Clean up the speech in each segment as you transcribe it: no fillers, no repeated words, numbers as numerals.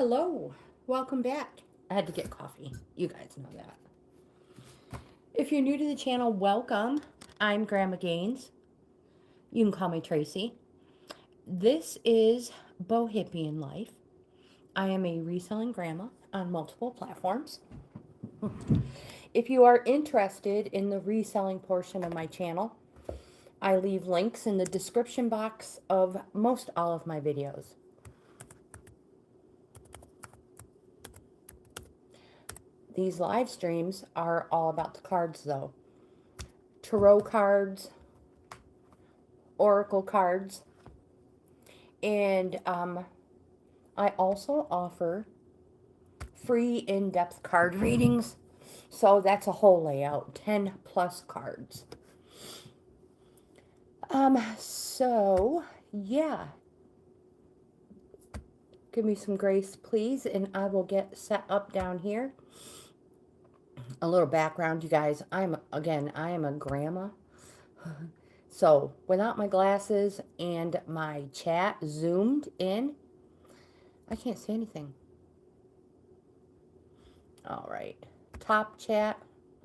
Hello, welcome back. I had to get coffee. You guys know that. If you're new to the channel, welcome. I'm Grandma Gaines. You can call me Tracy. This is Bohippian Life. I am a reselling grandma on multiple platforms. If you are interested in the reselling portion of my channel, I leave links in the description box of most all of my videos. These live streams are all about the cards though. Tarot cards, oracle cards, and I also offer free in-depth card readings. So that's a whole layout, 10 plus cards. So yeah, give me some grace, please, and I will get set up down here. A little background, you guys. I am a grandma. So without my glasses and my chat zoomed in, I can't see anything. All right, top chat,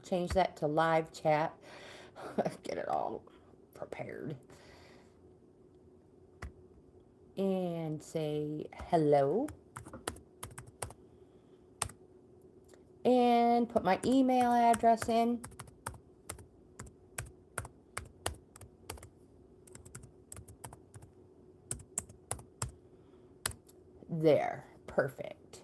change that to live chat. Get it all prepared. And say hello. And put my email address in. There, perfect.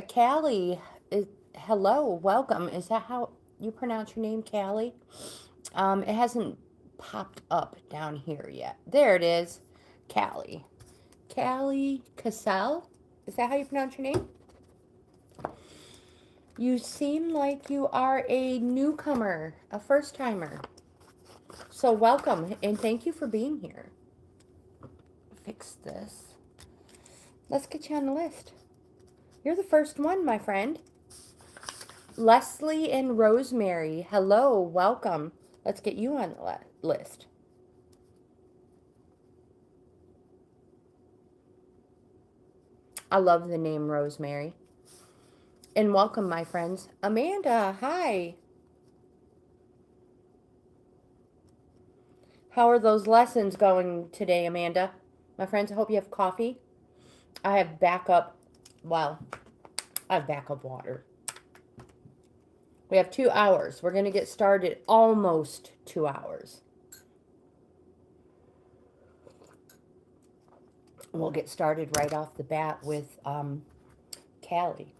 Calie, hello, welcome. Is that how you pronounce your name, Calie? It hasn't popped up down here yet. There it is, Calie. Calie Cassell? Is that how you pronounce your name? You seem like you are a newcomer, a first timer. So welcome and thank you for being here. Fix this. Let's get you on the list. You're the first one, my friend. Leslie and Rosemary, hello, welcome. Let's get you on the list. I love the name Rosemary. And welcome, my friends. Amanda, hi. How are those lessons going today, Amanda? My friends, I hope you have coffee. I have backup, well, I have backup water. We have 2 hours. We're going to get started almost 2 hours. We'll get started right off the bat with Calie.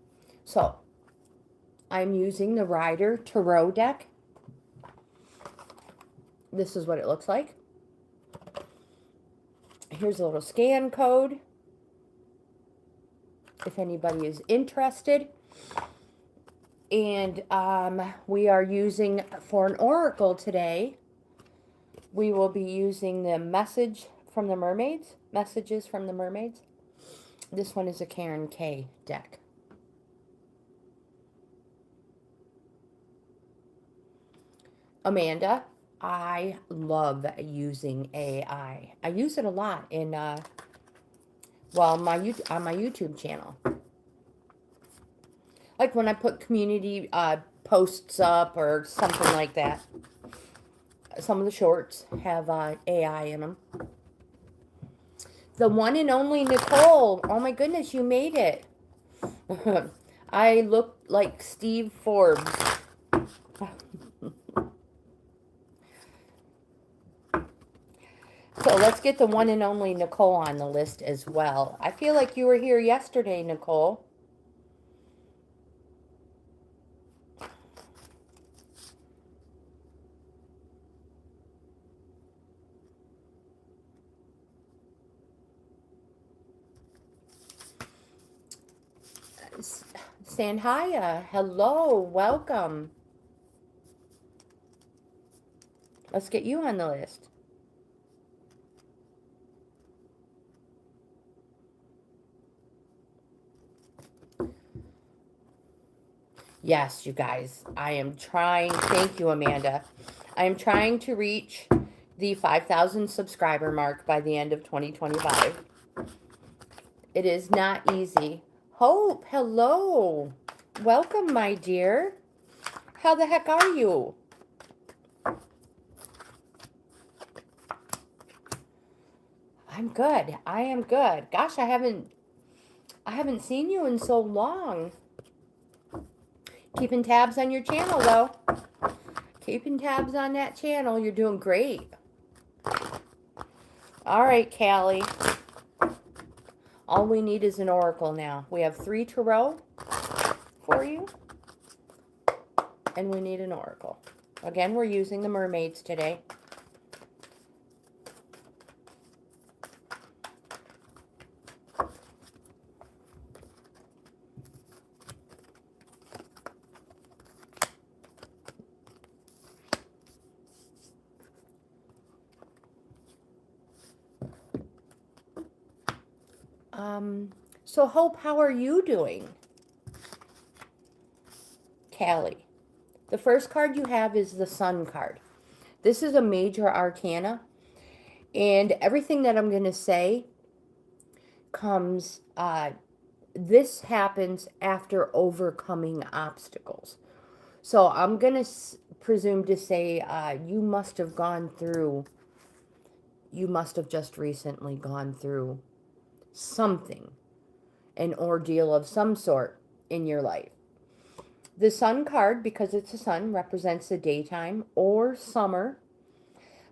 So, I'm using the Rider Tarot deck. This is what it looks like. Here's a little scan code if anybody is interested. And we are using, for an oracle today, we will be using the Messages from the Mermaids. This one is a Karen K deck. Amanda, I love using AI. I use it a lot in, well, on my YouTube channel. Like when I put community posts up or something like that. Some of the shorts have AI in them. The one and only Nicole. Oh my goodness, you made it. I look like Steve Forbes. So let's get the one and only Nicole on the list as well. I feel like you were here yesterday, Nicole. San Haya, hello, welcome. Let's get you on the list. Yes, you guys, I am trying, thank you, Amanda. I am trying to reach the 5,000 subscriber mark by the end of 2025. It is not easy. Hope, hello. Welcome, my dear. How the heck are you? I'm good. I am good. Gosh, I haven't seen you in so long. Keeping tabs on your channel though. Keeping tabs on that channel. You're doing great. All right, Calie. All we need is an oracle now. We have 3 tarot for you. And we need an oracle. Again, we're using the mermaids today. So Hope, how are you doing? Calie. The first card you have is the Sun card. This is a major arcana. And everything that I'm going to say comes, this happens after overcoming obstacles. So I'm going to presume to say you must have just recently gone through something, an ordeal of some sort in your life. The Sun card, because it's a sun, represents the daytime or summer.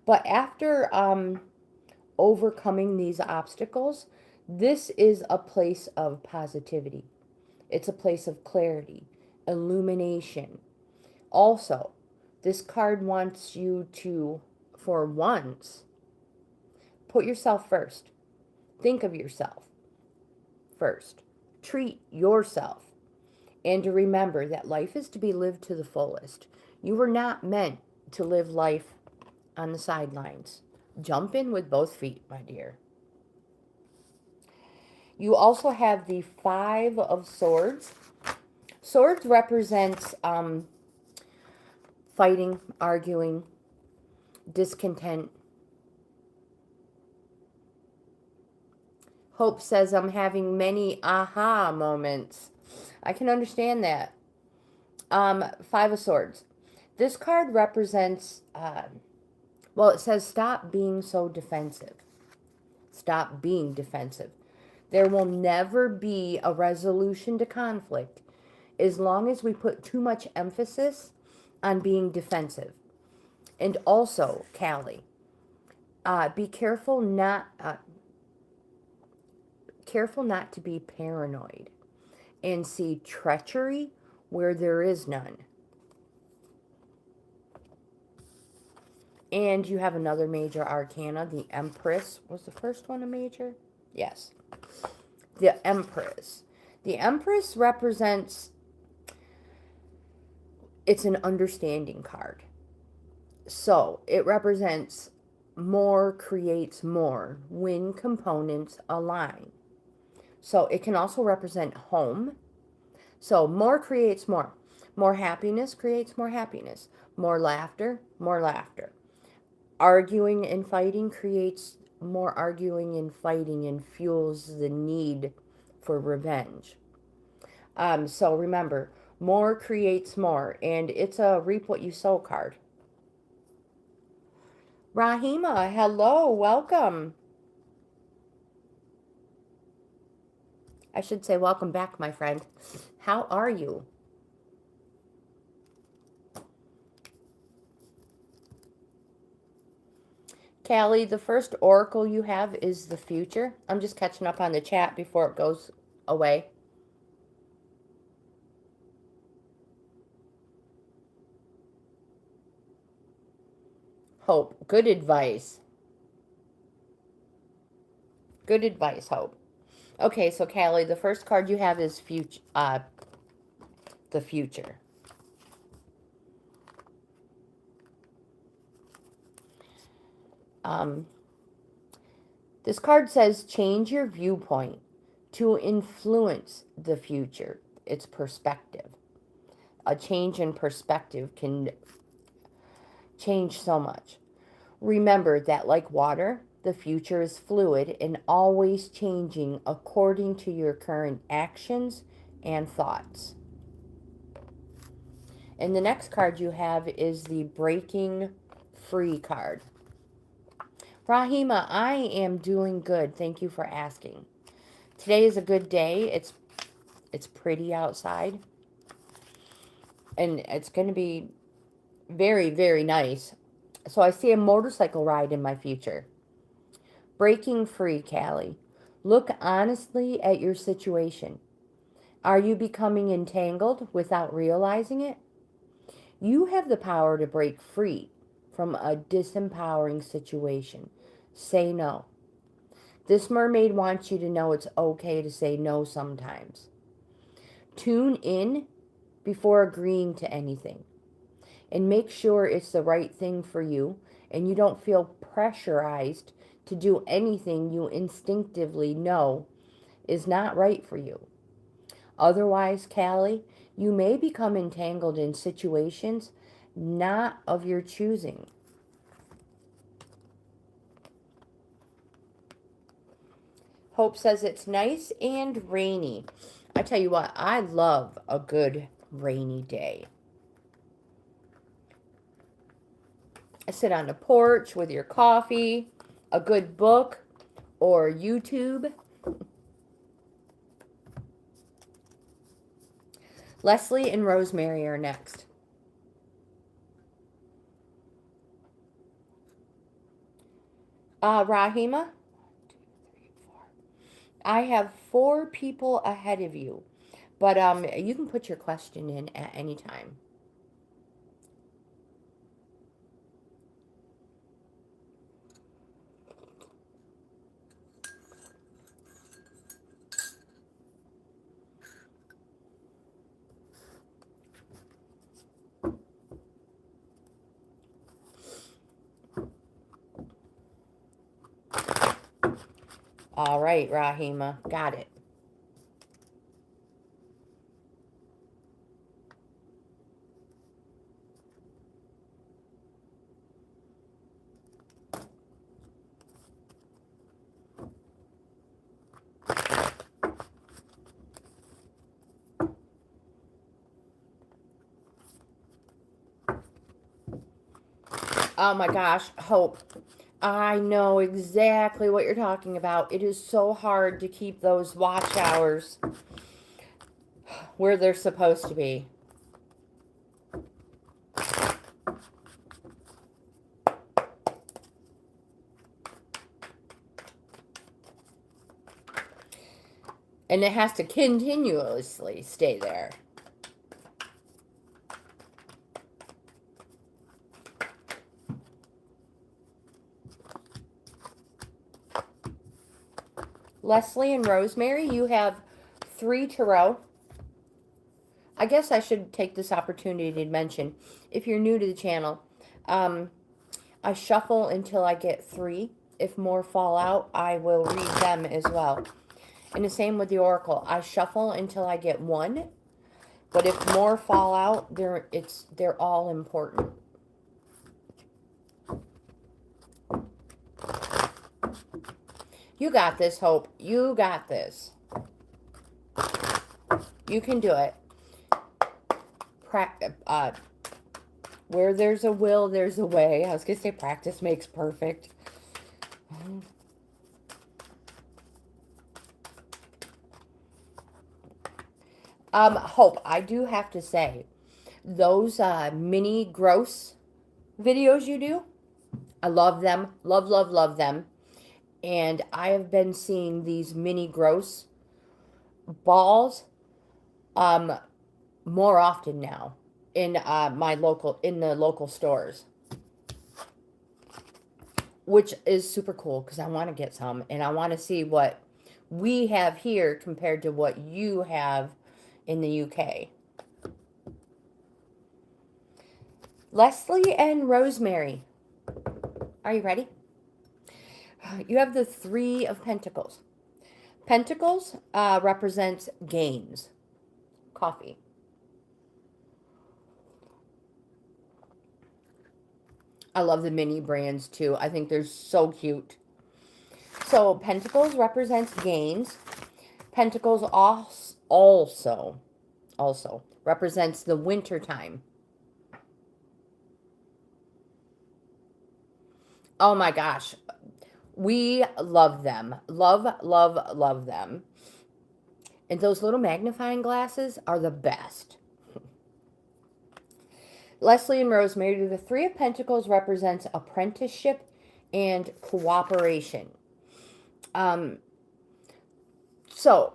But after overcoming these obstacles, this is a place of positivity. It's a place of clarity, illumination. Also, this card wants you to, for once, put yourself first. Think of yourself first. Treat yourself. And to remember that life is to be lived to the fullest. You were not meant to live life on the sidelines. Jump in with both feet, my dear. You also have the 5 of Swords. Swords represents fighting, arguing, discontent. Hope says, I'm having many aha moments. I can understand that. 5 of Swords. This card represents, well, it says stop being so defensive. Stop being defensive. There will never be a resolution to conflict as long as we put too much emphasis on being defensive. And also, Calie, be careful not to be paranoid and see treachery where there is none. And you have another major arcana, the Empress. Was the first one a major? Yes. The Empress. The Empress represents, it's an understanding card. So it represents more creates more when components align. So it can also represent home. So more creates more. More happiness creates more happiness. More laughter, more laughter. Arguing and fighting creates more arguing and fighting and fuels the need for revenge. So remember, more creates more, and it's a reap what you sow card. Rahima, hello, welcome. I should say welcome back, my friend. How are you? Calie, the first oracle you have is the future. I'm just catching up on the chat before it goes away. Hope, good advice. Good advice, Hope. Okay, so Calie, the first card you have is the future. This card says change your viewpoint to influence the future. It's perspective. A change in perspective can change so much. Remember that, like water, the future is fluid and always changing according to your current actions and thoughts. And the next card you have is the Breaking Free card. Rahima, I am doing good. Thank you for asking. Today is a good day. It's pretty outside. And it's going to be very, very nice. So I see a motorcycle ride in my future. Breaking free, Calie. Look honestly at your situation. Are you becoming entangled without realizing it? You have the power to break free from a disempowering situation. Say no. This mermaid wants you to know it's okay to say no sometimes. Tune in before agreeing to anything and make sure it's the right thing for you and you don't feel pressurized to do anything you instinctively know is not right for you. Otherwise, Calie, you may become entangled in situations not of your choosing. Hope says it's nice and rainy. I tell you what, I love a good rainy day. I sit on the porch with your coffee, a good book, or YouTube. Leslie and Rosemary are next. Rahima, I have 4 people ahead of you, but you can put your question in at any time. All right, Rahima, got it. Oh my gosh, Hope. I know exactly what you're talking about. It is so hard to keep those watch hours where they're supposed to be. And it has to continuously stay there. Leslie and Rosemary, you have 3 tarot. I guess I should take this opportunity to mention, if you're new to the channel, I shuffle until I get 3. If more fall out, I will read them as well. And the same with the oracle. I shuffle until I get 1. But if more fall out, they're all important. You got this, Hope. You got this. You can do it. Where there's a will, there's a way. I was going to say practice makes perfect. Hope, I do have to say, those mini gross videos you do, I love them. Love, love, love them. And I have been seeing these mini gross balls more often now in the local stores, which is super cool because I want to get some and I want to see what we have here compared to what you have in the UK. Leslie and Rosemary, are you ready? You have the 3 of Pentacles. Pentacles represents gains. Coffee. I love the mini brands too. I think they're so cute. So Pentacles represents gains. Pentacles also represents the winter time. Oh my gosh. We love them. Love, love, love them. And those little magnifying glasses are the best. Leslie and Rosemary, the Three of Pentacles represents apprenticeship and cooperation. So,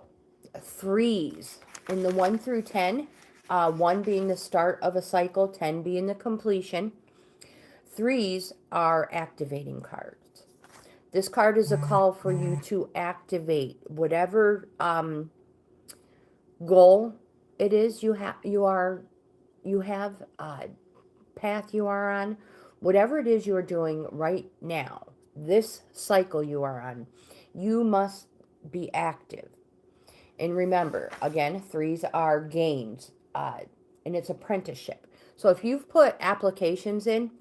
threes in the 1 through 10, 1 being the start of a cycle, 10 being the completion. Threes are activating cards. This card is a call for you to activate whatever goal it is you have path you are on, whatever it is you are doing right now, this cycle you are on, you must be active. And remember, again, threes are gains, and it's apprenticeship. So if you've put applications in,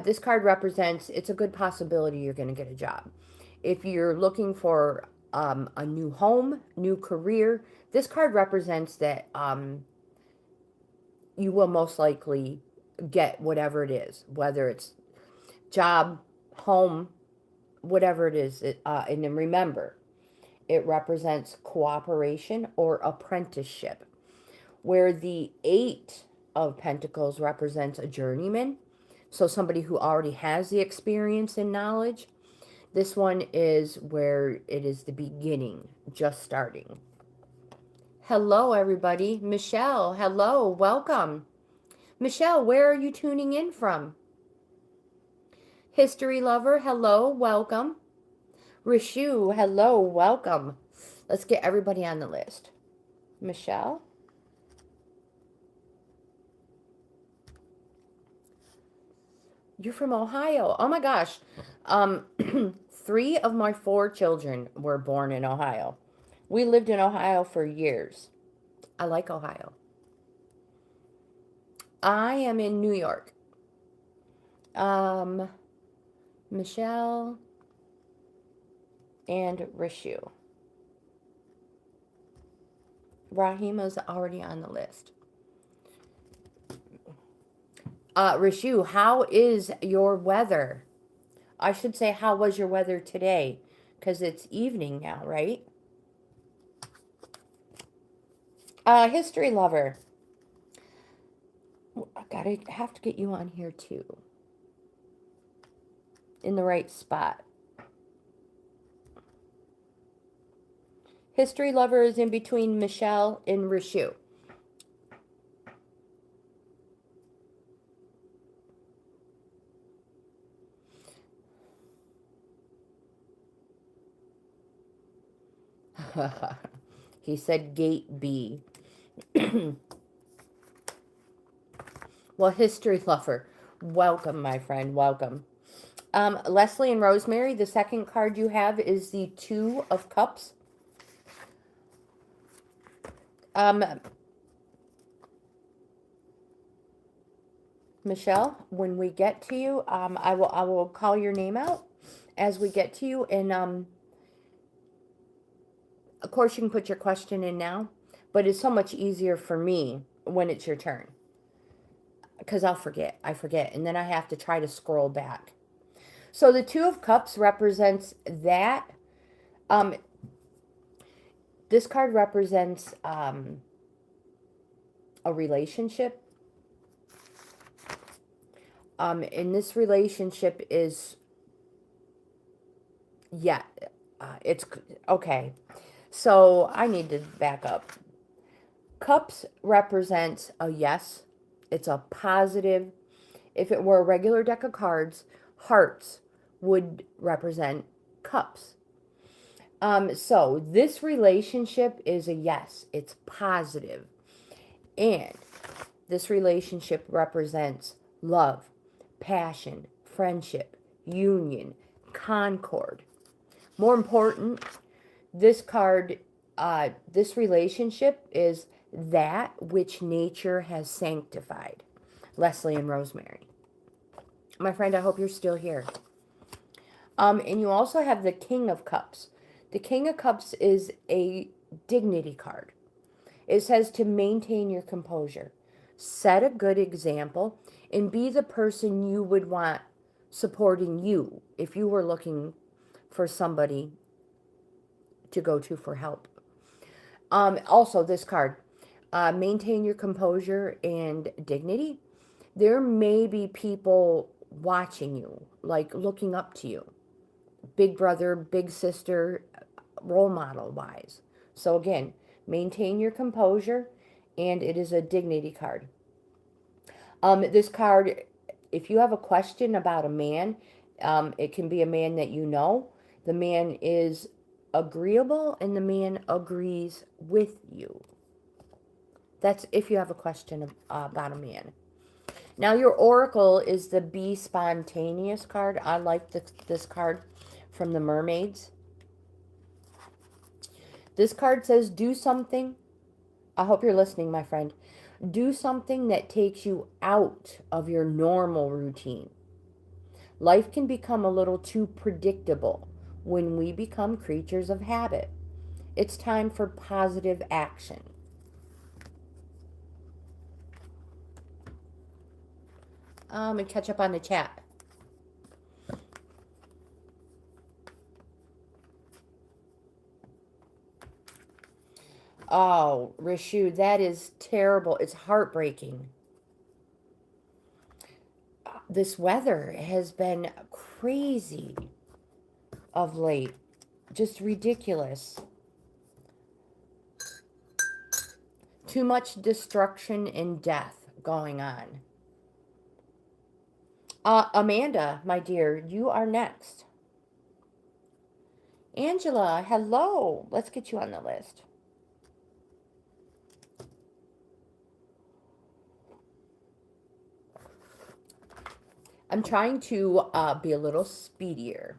this card represents it's a good possibility you're going to get a job. If you're looking for a new home, new career, this card represents that you will most likely get whatever it is, whether it's job, home, whatever it is. And then remember, it represents cooperation or apprenticeship, where the 8 of Pentacles represents a journeyman, so somebody who already has the experience and knowledge. This one is where it is the beginning, just starting. Hello, everybody. Michelle, hello, welcome. Michelle, where are you tuning in from? History lover, hello, welcome. Rishu, hello, welcome. Let's get everybody on the list. Michelle? You're from Ohio. Oh my gosh. 3 of my 4 children were born in Ohio. We lived in Ohio for years. I like Ohio. I am in New York. Michelle and Rishu. Rahima's already on the list. Rishu, how is your weather? I should say, how was your weather today? Because it's evening now, right? History lover. I have to get you on here too. In the right spot. History lover is in between Michelle and Rishu. He said gate B. Well, history lover, welcome, my friend, welcome. Leslie and Rosemary, the second card you have is the 2 of Cups. Michelle, when we get to you, I will call your name out as we get to you, and of course you can put your question in now, but it's so much easier for me when it's your turn, because I forget, and then I have to try to scroll back. So the 2 of Cups represents that. This card represents a relationship. And this relationship is, yeah, it's, okay. So I need to back up. Cups represents a yes. It's a positive. If it were a regular deck of cards, hearts would represent cups. So this relationship is a yes. It's positive. And this relationship represents love, passion, friendship, union, concord. More important, this card, this relationship is that which nature has sanctified. Leslie and Rosemary. My friend, I hope you're still here. And you also have the King of Cups. The King of Cups is a dignity card. It says to maintain your composure, set a good example, and be the person you would want supporting you if you were looking for somebody to go to for help. Also, this card, maintain your composure and dignity. There may be people watching you, like looking up to you, big brother, big sister, role model wise. So again, maintain your composure, and it is a dignity card. This card, if you have a question about a man, it can be a man that you know. The man is agreeable and the man agrees with you. That's if you have a question about a man. Now your oracle is the Be Spontaneous card. I like this card from the Mermaids. This card says do something. I hope you're listening, my friend. Do something that takes you out of your normal routine. Life can become a little too predictable when we become creatures of habit. It's time for positive action. And catch up on the chat. Oh, Rishu, that is terrible. It's heartbreaking. This weather has been crazy of late. Just ridiculous. Too much destruction and death going on. Amanda, my dear, you are next. Angela, hello. Let's get you on the list. I'm trying to be a little speedier.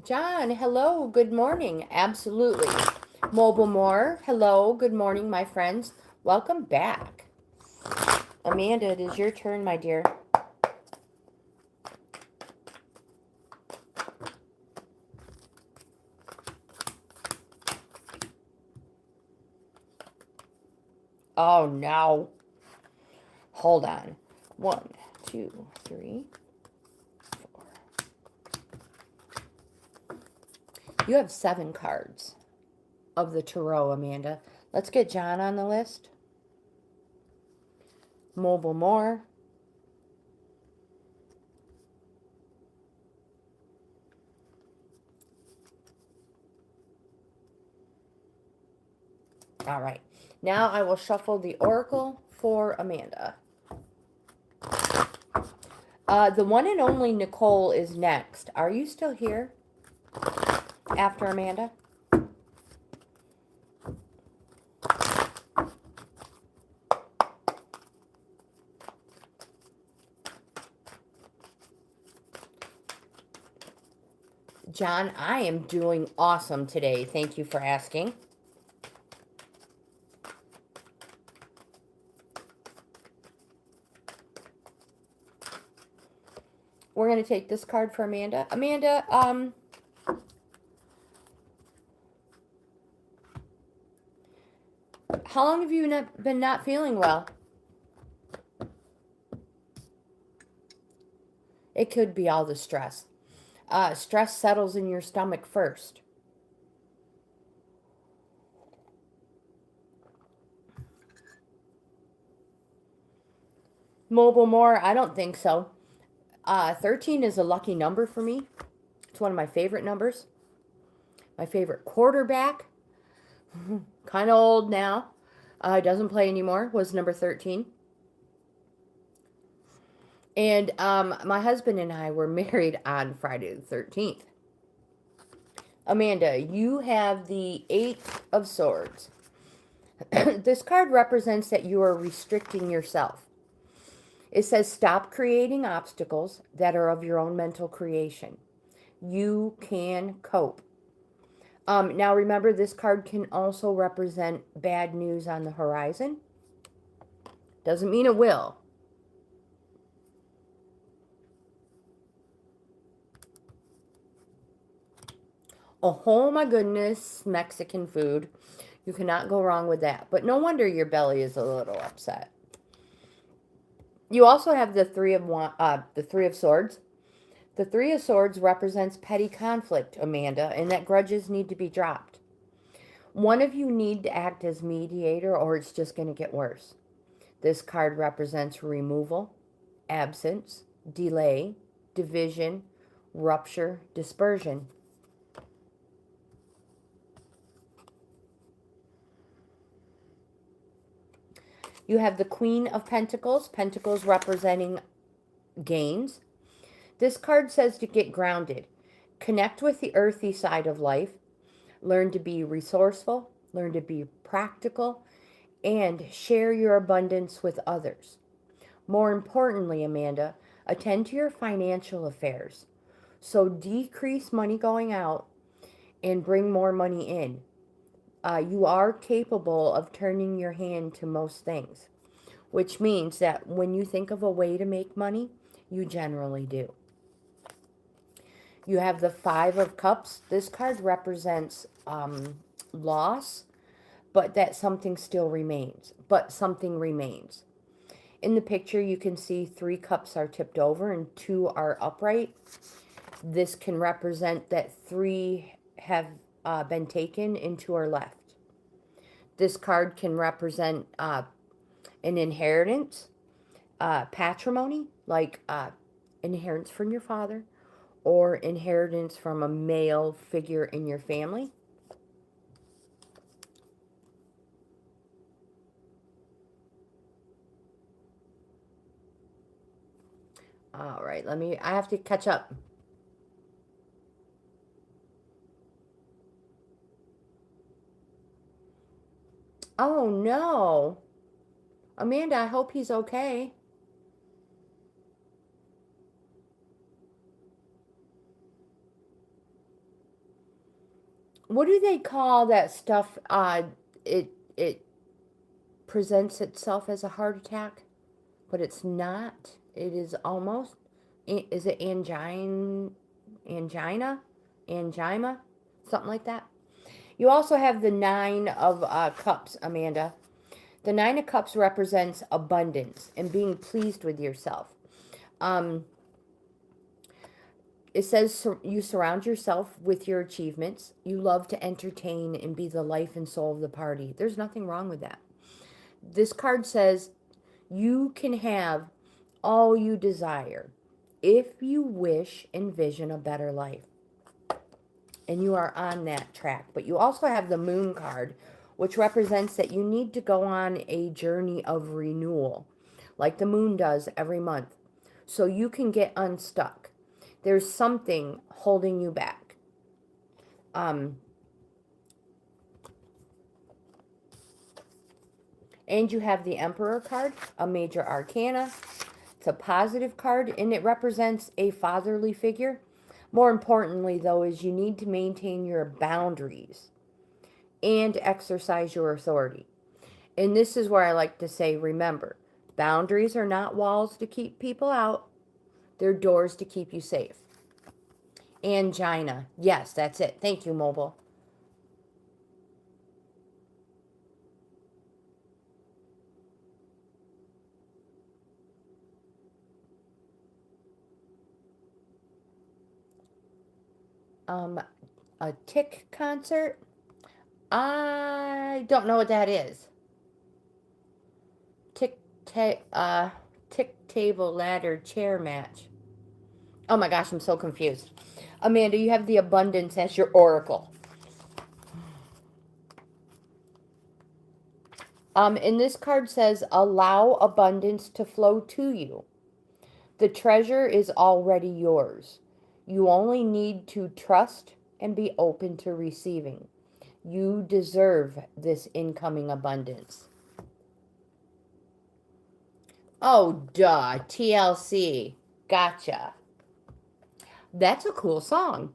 John, hello, good morning. Absolutely. Mobile More, hello, good morning, my friends. Welcome back. Amanda, it is your turn, my dear. Oh, no. Hold on. 1, 2, 3, 4. You have 7 cards of the Tarot, Amanda. Let's get John on the list. Mobile More. All right. Now I will shuffle the Oracle for Amanda. The one and only Nicole is next. Are you still here after Amanda? John, I am doing awesome today. Thank you for asking. We're going to take this card for Amanda. Amanda, how long have you been not feeling well? It could be all the stress. Stress settles in your stomach first. Mobile More, I don't think so. 13 is a lucky number for me. It's one of my favorite numbers. My favorite quarterback. Kind of old now. Doesn't play anymore. Was number 13. And my husband and I were married on Friday the 13th. Amanda, you have the Eight of Swords. This card represents that you are restricting yourself. It says stop creating obstacles that are of your own mental creation. You can cope. Now remember, this card can also represent bad news on the horizon. Doesn't mean it will. Oh my goodness, Mexican food. You cannot go wrong with that. But no wonder your belly is a little upset. You also have the Three of Swords. The Three of Swords represents petty conflict, Amanda, and that grudges need to be dropped. One of you need to act as mediator or it's just going to get worse. This card represents removal, absence, delay, division, rupture, dispersion. You have the Queen of Pentacles, Pentacles representing gains. This card says to get grounded. Connect with the earthy side of life. Learn to be resourceful. Learn to be practical. And share your abundance with others. More importantly, Amanda, attend to your financial affairs. So decrease money going out and bring more money in. You are capable of turning your hand to most things, which means that when you think of a way to make money, you generally do. You have the Five of Cups. This card represents loss, but that something still remains. But something remains. In the picture, you can see 3 cups are tipped over and 2 are upright. This can represent that 3 have been taken and 2 are left. This card can represent an inheritance, patrimony, like inheritance from your father, or inheritance from a male figure in your family. All right, I have to catch up. Oh no. Amanda, I hope he's okay. What do they call that stuff? It presents itself as a heart attack, but it's not. It is almost. Is it angina? Angina? Something like that. You also have the Nine of Cups, Amanda. The Nine of Cups represents abundance and being pleased with yourself. It says you surround yourself with your achievements. You love to entertain and be the life and soul of the party. There's nothing wrong with that. This card says you can have all you desire if you wish and vision a better life. And you are on that track. But you also have the Moon card, which represents that you need to go on a journey of renewal, like the moon does every month, so you can get unstuck. There's something holding you back. And you have the Emperor card, a major arcana. It's a positive card, and it represents a fatherly figure. More importantly, though, is you need to maintain your boundaries and exercise your authority. And this is where I like to say, remember, boundaries are not walls to keep people out. They're doors to keep you safe. Angina. Yes, that's it. Thank you, Mobile. A tick concert? I don't know what that is. Tick table ladder chair match. Oh my gosh, I'm so confused. Amanda, you have the abundance as your oracle. And this card says, allow abundance to flow to you. The treasure is already yours. You only need to trust and be open to receiving. You deserve this incoming abundance. Oh, duh. TLC. Gotcha. That's a cool song.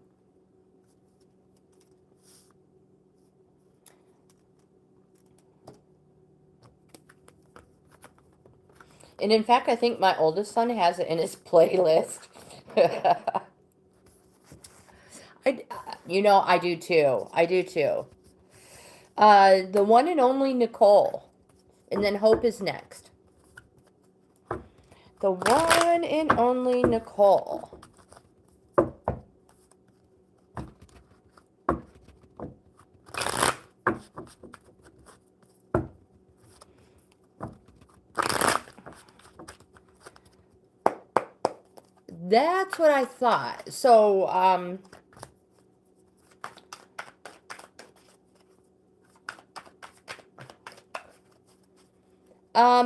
And in fact, I think my oldest son has it in his playlist. I do too. I do too. The one and only Nicole. And then Hope is next. The one and only Nicole. That's what I thought. So,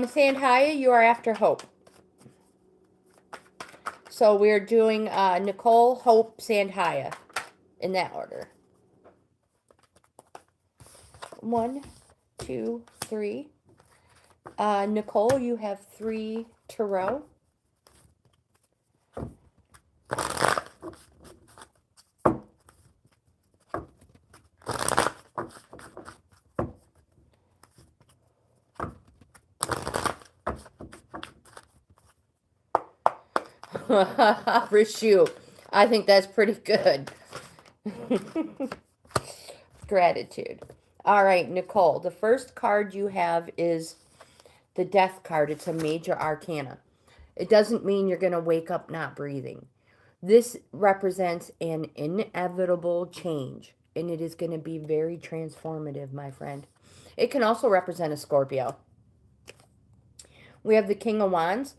San Haya, you are after Hope. So we're doing Nicole, Hope, San Haya in that order. 1, 2, 3. Nicole, you have 3 tarot. Rishu. I think that's pretty good. Gratitude. All right, Nicole. The first card you have is the Death card. It's a major arcana. It doesn't mean you're going to wake up not breathing. This represents an inevitable change, and it is going to be very transformative, my friend. It can also represent a Scorpio. We have the King of Wands.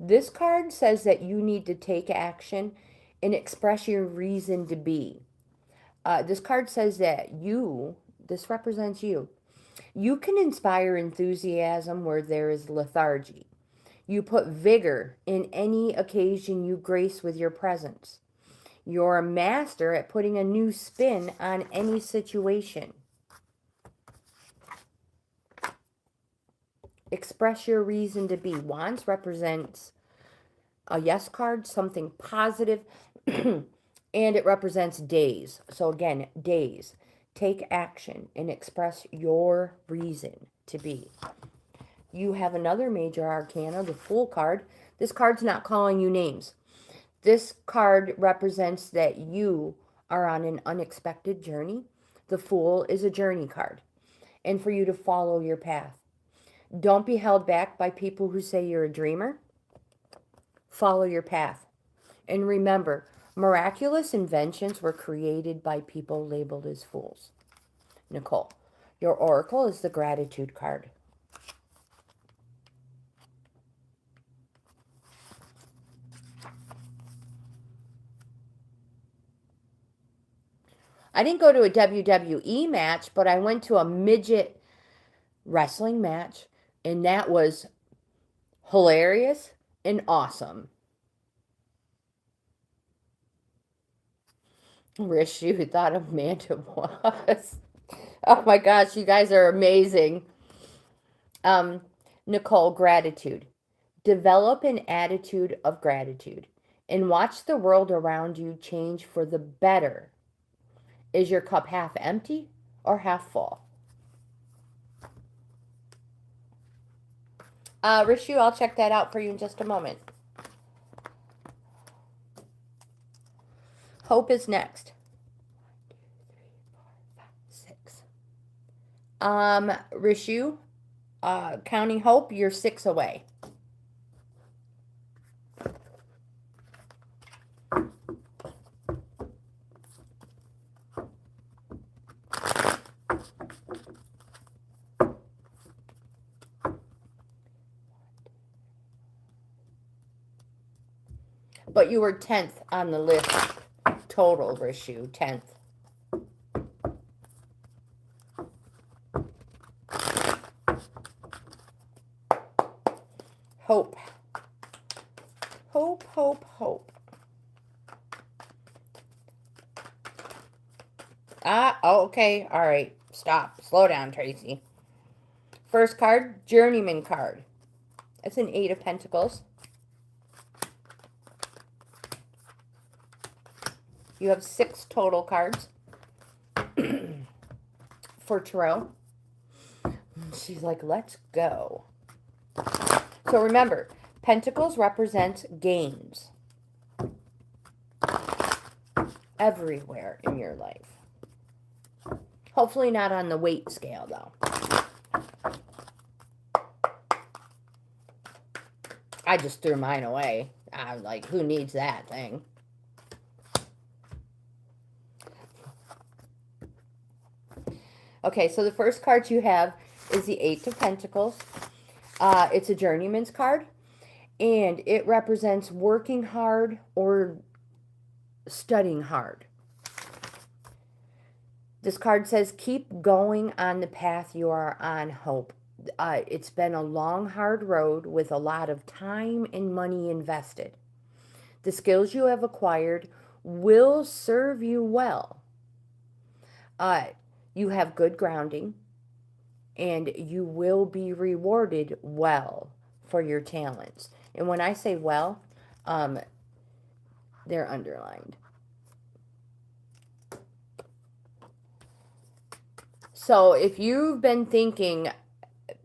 This card says that you need to take action and express your reason to be. This card says that this represents you. You can inspire enthusiasm where there is lethargy. You put vigor in any occasion you grace with your presence. You're a master at putting a new spin on any situation. Express your reason to be. Wands represents a yes card, something positive, and it represents days. So again, days. Take action and express your reason to be. You have another major arcana, the Fool card. This card's not calling you names. This card represents that you are on an unexpected journey. The Fool is a journey card, and for you to follow your path. Don't be held back by people who say you're a dreamer. Follow your path. And remember, miraculous inventions were created by people labeled as fools. Nicole, your oracle is the Gratitude card. I didn't go to a WWE match, but I went to a midget wrestling match, and that was hilarious and awesome. Rishu thought Amanda was. Oh my gosh, you guys are amazing. Nicole, gratitude. Develop an attitude of gratitude and watch the world around you change for the better. Is your cup half empty or half full? Rishu, I'll check that out for you in just a moment. Hope is next. 1, 2, 3, 4, 5, 6. Rishu, counting Hope, you're 6 away. But you were 10th on the list total, Rishu, 10th. Hope. Hope. Okay. All right. Stop. Slow down, Tracy. First card, Journeyman card. It's an 8 of Pentacles. You have 6 total cards for Tarot. She's like, let's go. So remember, Pentacles represents gains everywhere in your life. Hopefully not on the weight scale, though. I just threw mine away. I was like, who needs that thing? Okay, so the first card you have is the 8 of Pentacles. It's a journeyman's card, and it represents working hard or studying hard. This card says, keep going on the path you are on, Hope. It's been a long, hard road with a lot of time and money invested. The skills you have acquired will serve you well. You have good grounding, and you will be rewarded well for your talents. And when I say well, they're underlined. So if you've been thinking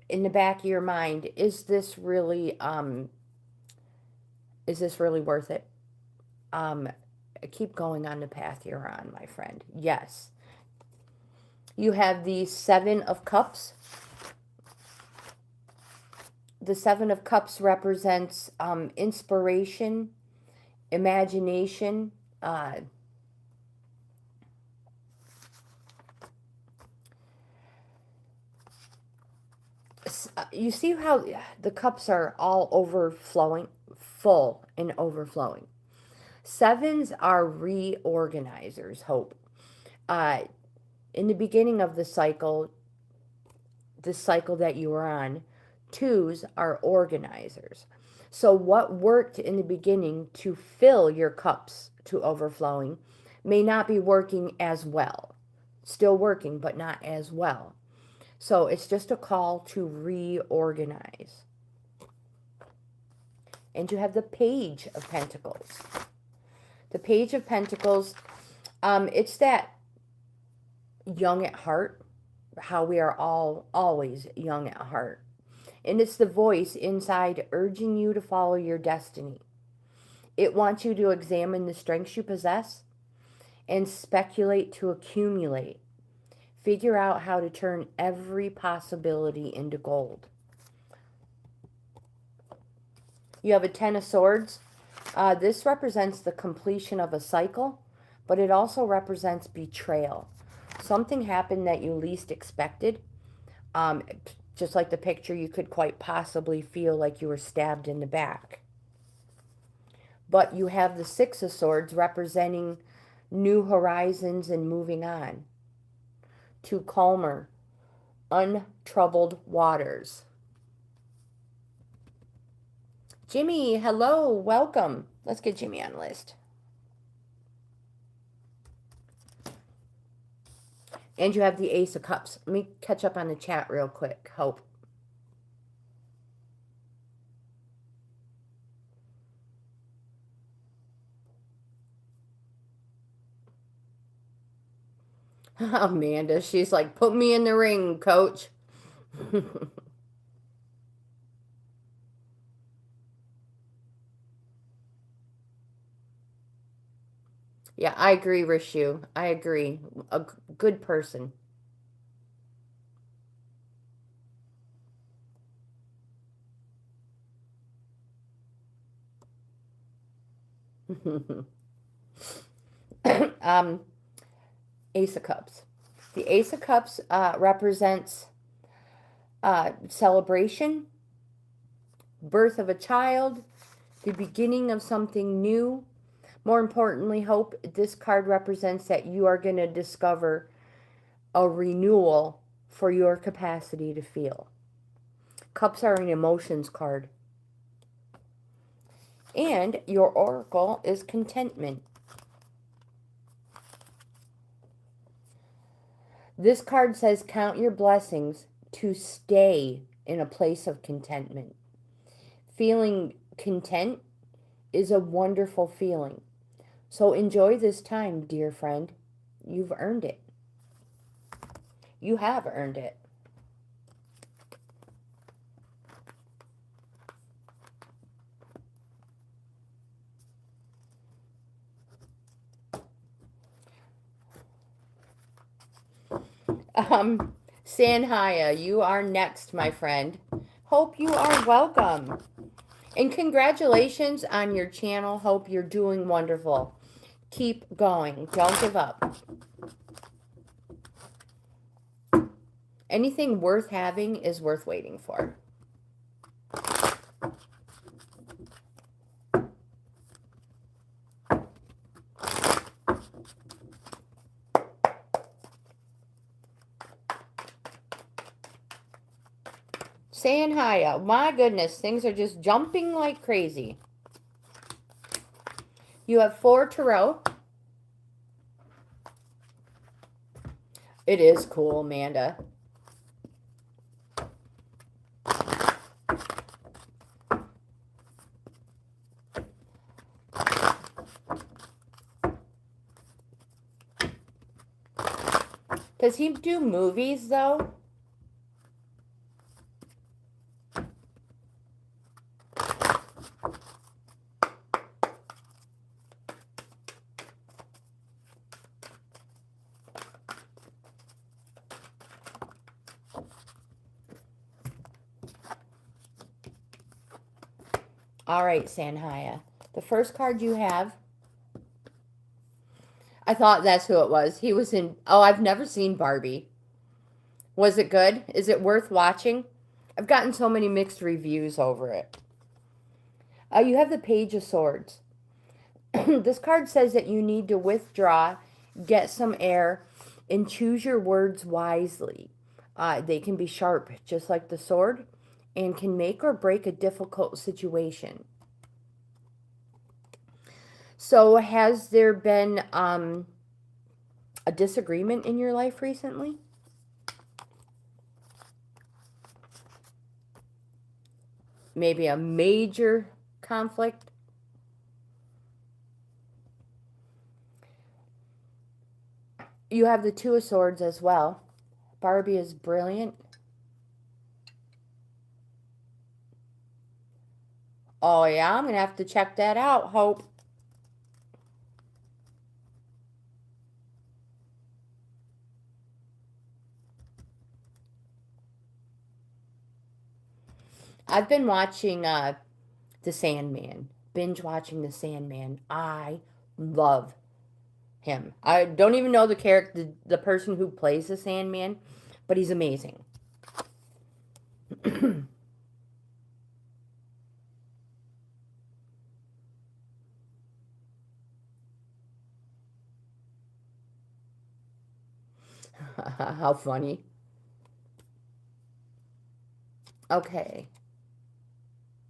in the back of your mind, is this really worth it? Keep going on the path you're on, my friend. Yes. You have the 7 of Cups. The 7 of Cups represents inspiration, imagination, you see how the cups are all overflowing, full and overflowing. 7s are reorganizers, Hope. In the beginning of the cycle that you are on, 2s are organizers. So what worked in the beginning to fill your cups to overflowing may not be working as well. Still working, but not as well. So it's just a call to reorganize. And you have the Page of Pentacles. The Page of Pentacles, it's that young at heart, how we are all always young at heart. And it's the voice inside urging you to follow your destiny. It wants you to examine the strengths you possess and speculate to accumulate. Figure out how to turn every possibility into gold. You have a 10 of Swords. This represents the completion of a cycle, but it also represents betrayal. Something happened that you least expected. Just like the picture, you could quite possibly feel like you were stabbed in the back. But you have the 6 of Swords representing new horizons and moving on to calmer, untroubled waters. Jimmy, hello, welcome. Let's get Jimmy on the list. And you have the Ace of Cups. Let me catch up on the chat real quick, Hope. Amanda, she's like, put me in the ring, coach. Yeah, I agree, Rishu. I agree. A good person. Ace of Cups. The Ace of Cups represents celebration, birth of a child, the beginning of something new. More importantly, Hope, this card represents that you are going to discover a renewal for your capacity to feel. Cups are an emotions card. And your oracle is contentment. This card says count your blessings to stay in a place of contentment. Feeling content is a wonderful feeling. So enjoy this time, dear friend. You've earned it. You have earned it. San Haya, you are next, my friend. Hope you are welcome. And congratulations on your channel. Hope you're doing wonderful. Keep going. Don't give up. Anything worth having is worth waiting for. San Haya, my goodness, things are just jumping like crazy. You have 4 tarot. It is cool, Amanda. Does he do movies, though? All right, San Haya. The first card you have, I thought that's who it was. He was in, oh, I've never seen Barbie. Was it good? Is it worth watching? I've gotten so many mixed reviews over it. You have the Page of Swords. This card says that you need to withdraw, get some air, and choose your words wisely. They can be sharp, just like the sword, and can make or break a difficult situation. So has there been a disagreement in your life recently? Maybe a major conflict? You have the Two of Swords as well. Barbie is brilliant. Oh, yeah, I'm going to have to check that out, Hope. I've been watching The Sandman. Binge watching The Sandman. I love him. I don't even know the character, the person who plays the Sandman, but he's amazing. How funny. Okay.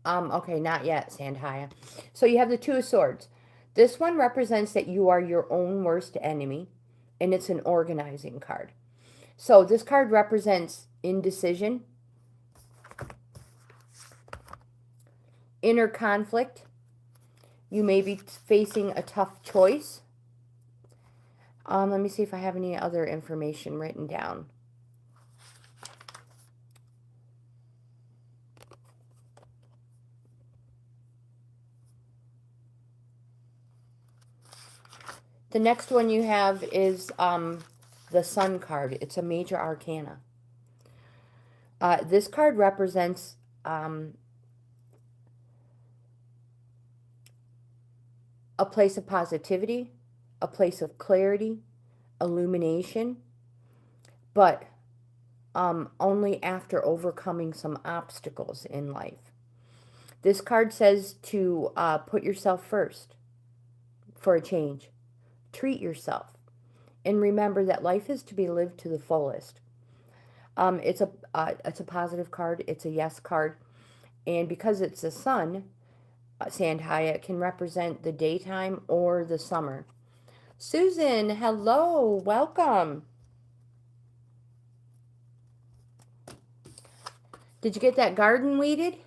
Okay, not yet, San Haya. So you have the Two of Swords. This one represents that you are your own worst enemy, and it's an organizing card. So this card represents indecision, inner conflict. You may be facing a tough choice. Let me see if I have any other information written down. The next one you have is the Sun card. It's a major arcana. This card represents a place of positivity, a place of clarity, illumination, but only after overcoming some obstacles in life. This card says to put yourself first for a change. Treat yourself. And remember that life is to be lived to the fullest. It's a positive card. It's a yes card. And because it's the sun, San Haya, it can represent the daytime or the summer. Susan, hello. Welcome. Did you get that garden weeded?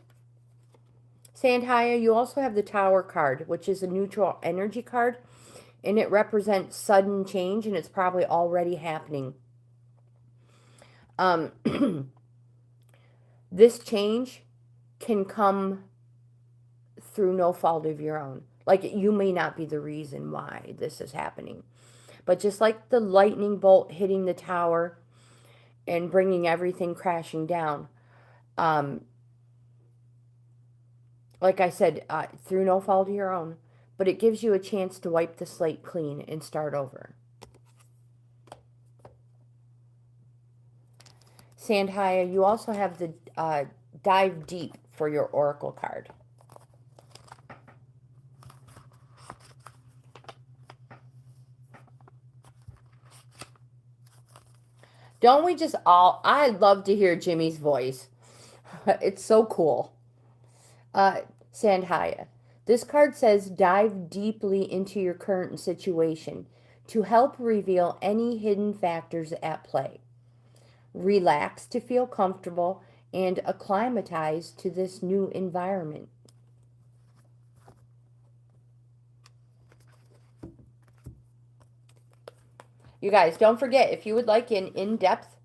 San Haya, you also have the Tower card, which is a neutral energy card, and it represents sudden change, and it's probably already happening. This change can come through no fault of your own. Like, you may not be the reason why this is happening. But just like the lightning bolt hitting the tower and bringing everything crashing down, like I said, through no fault of your own, but it gives you a chance to wipe the slate clean and start over. San Haya, you also have the dive deep for your oracle card. Don't we just all, I love to hear Jimmy's voice. It's so cool. San Haya, this card says dive deeply into your current situation to help reveal any hidden factors at play. Relax to feel comfortable and acclimatize to this new environment. You guys, don't forget, if you would like an in-depth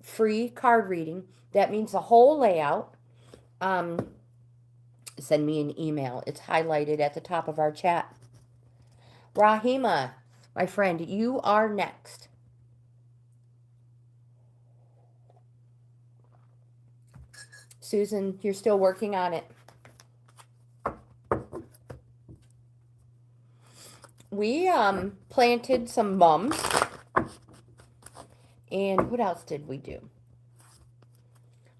free card reading, that means the whole layout, send me an email. It's highlighted at the top of our chat. Rahima, my friend, you are next. Susan, you're still working on it. We planted some mums. And what else did we do?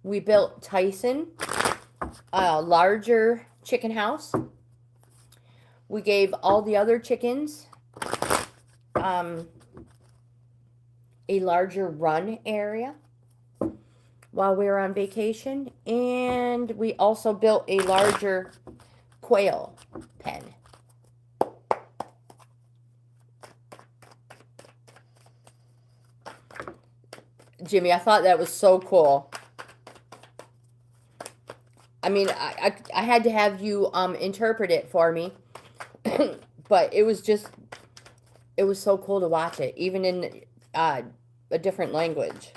We built Tyson a larger chicken house. We gave all the other chickens a larger run area while we were on vacation. And we also built a larger quail pen. Jimmy, I thought that was so cool. I mean, I had to have you interpret it for me. But it was so cool to watch it, even in a different language.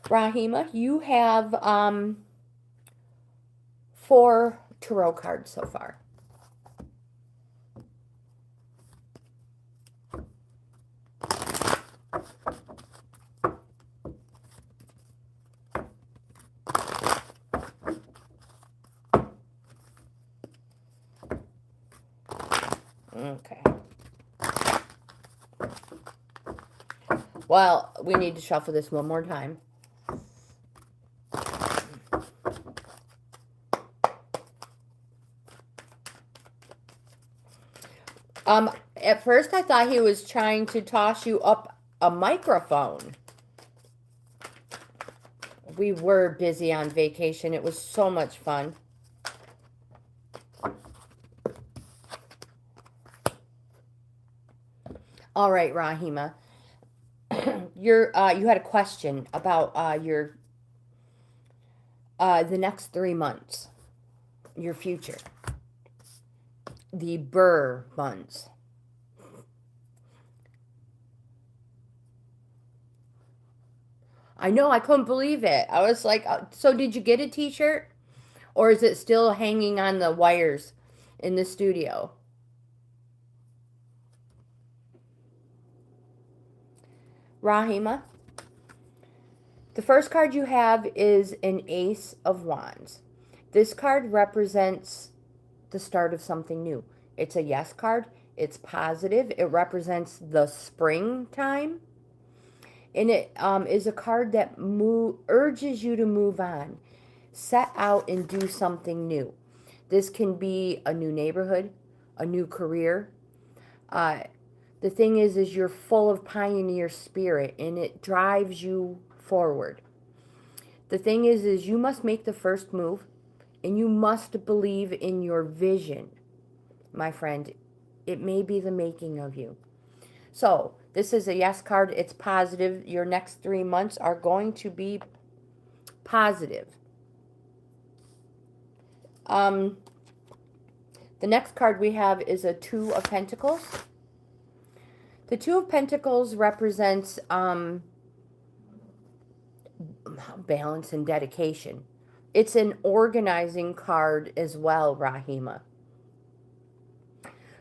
Rahima, you have 4 tarot cards so far. Okay. Well, we need to shuffle this one more time. At first I thought he was trying to toss you up a microphone. We were busy on vacation. It was so much fun. All right, Rahima. You had a question about the next 3 months, your future. The Burr months. I know, I couldn't believe it. I was like, so did you get a t-shirt? Or is it still hanging on the wires in the studio? Rahima, the first card you have is an Ace of Wands. This card represents the start of something new. It's a yes card. It's positive. It represents the springtime. And it is a card that urges you to move on. Set out and do something new. This can be a new neighborhood, a new career. The thing is you're full of pioneer spirit and it drives you forward. The thing is you must make the first move. And you must believe in your vision, my friend. It may be the making of you. So, this is a yes card. It's positive. Your next 3 months are going to be positive. The next card we have is a Two of Pentacles. The Two of Pentacles represents balance and dedication. It's an organizing card as well, Rahima.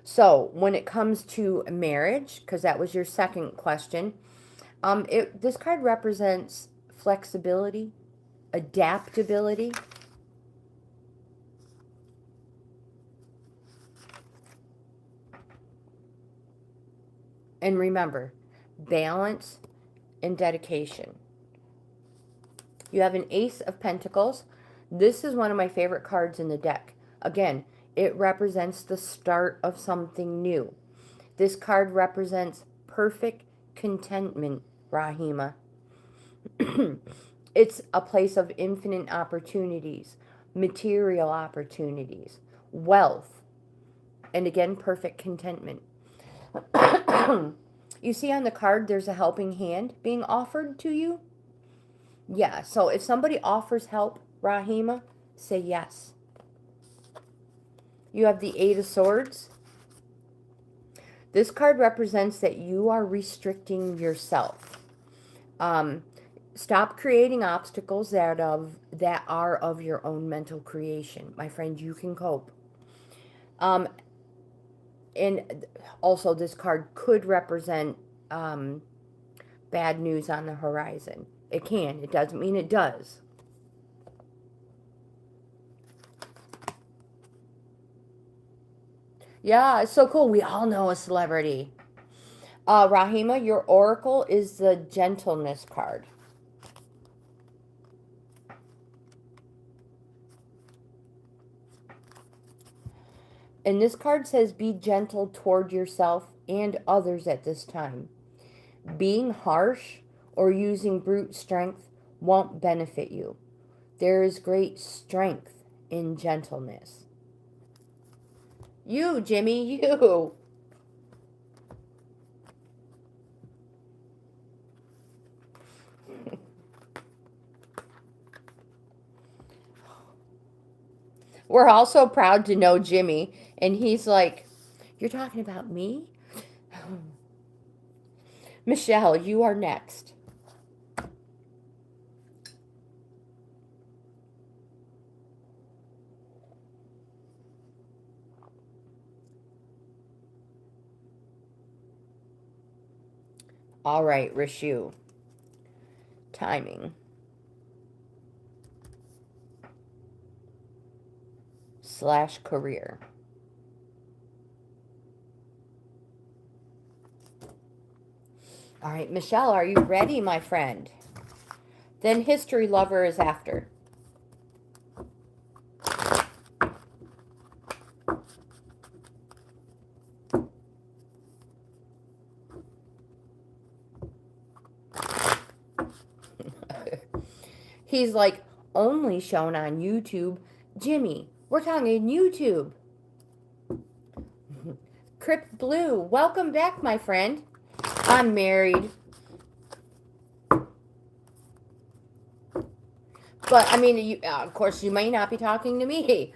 So when it comes to marriage, because that was your second question, this card represents flexibility, adaptability. And remember, balance and dedication. You have an Ace of Pentacles. This is one of my favorite cards in the deck. Again, it represents the start of something new. This card represents perfect contentment, Rahima. It's a place of infinite opportunities, material opportunities, wealth, and again, perfect contentment. You see on the card, there's a helping hand being offered to you. Yeah, so if somebody offers help, Rahima, say yes. You have the Eight of Swords. This card represents that you are restricting yourself. Stop creating obstacles that are of your own mental creation. My friend, you can cope. And also this card could represent bad news on the horizon. It can. It doesn't mean it does. Yeah, it's so cool. We all know a celebrity. Rahima, your oracle is the gentleness card. And this card says, be gentle toward yourself and others at this time. Being harsh or using brute strength won't benefit you. There is great strength in gentleness. You, Jimmy, you. We're all so proud to know Jimmy. And he's like, you're talking about me? Michelle, you are next. All right, Rishu. Timing. / career. All right, Michelle, are you ready, my friend? Then history lover is after. He's like, only shown on YouTube. Jimmy, we're talking YouTube. Crypt Blue, welcome back, my friend. I'm married. But, I mean, of course, you may not be talking to me.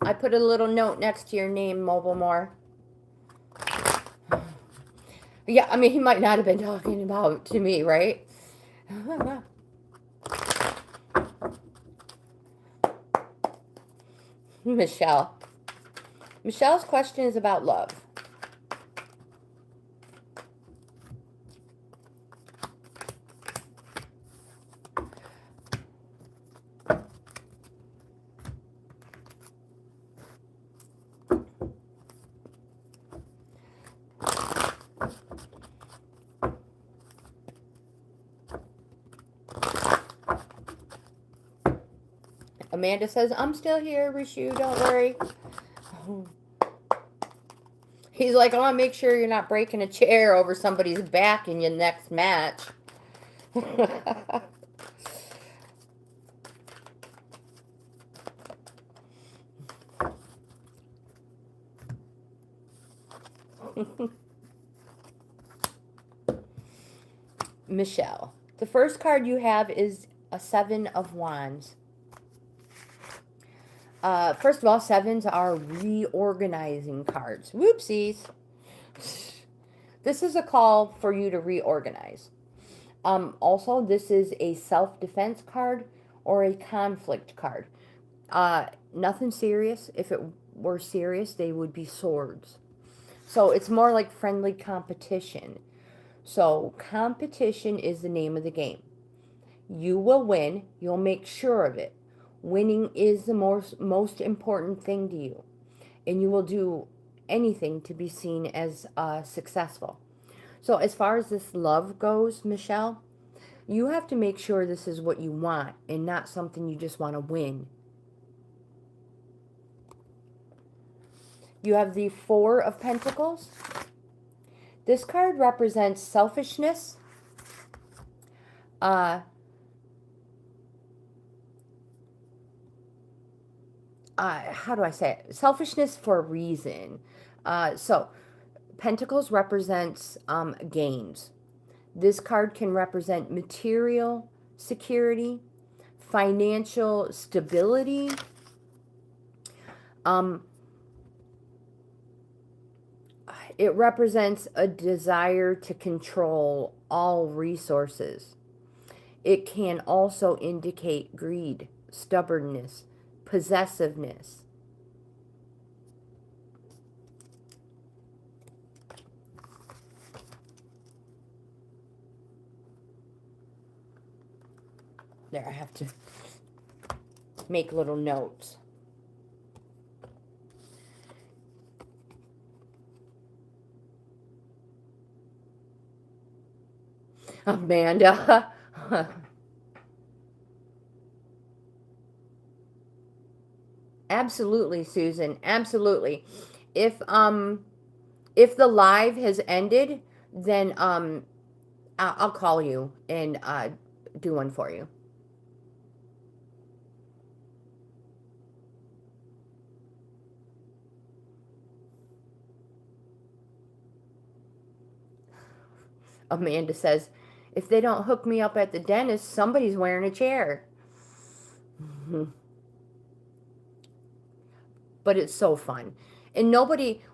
I put a little note next to your name, Mobile More. Yeah, I mean, he might not have been talking about to me, right? Michelle. Michelle's question is about love. Amanda says, I'm still here, Rishu, don't worry. He's like, I want to make sure you're not breaking a chair over somebody's back in your next match. Michelle, the first card you have is a Seven of Wands. First of all, sevens are reorganizing cards. Whoopsies. This is a call for you to reorganize. Also, this is a self-defense card or a conflict card. Nothing serious. If it were serious, they would be swords. So it's more like friendly competition. So competition is the name of the game. You will win. You'll make sure of it. Winning is the most important thing to you. And you will do anything to be seen as successful. So as far as this love goes, Michelle, you have to make sure this is what you want and not something you just want to win. You have the Four of Pentacles. This card represents selfishness. How do I say it? Selfishness for a reason. So, Pentacles represents gains. This card can represent material security, financial stability, it represents a desire to control all resources. It can also indicate greed, stubbornness, possessiveness. There, I have to make little notes. Amanda. Absolutely, Susan. Absolutely. If the live has ended, then I'll call you and do one for you. Amanda says, if they don't hook me up at the dentist, somebody's wearing a chair. But it's so fun. And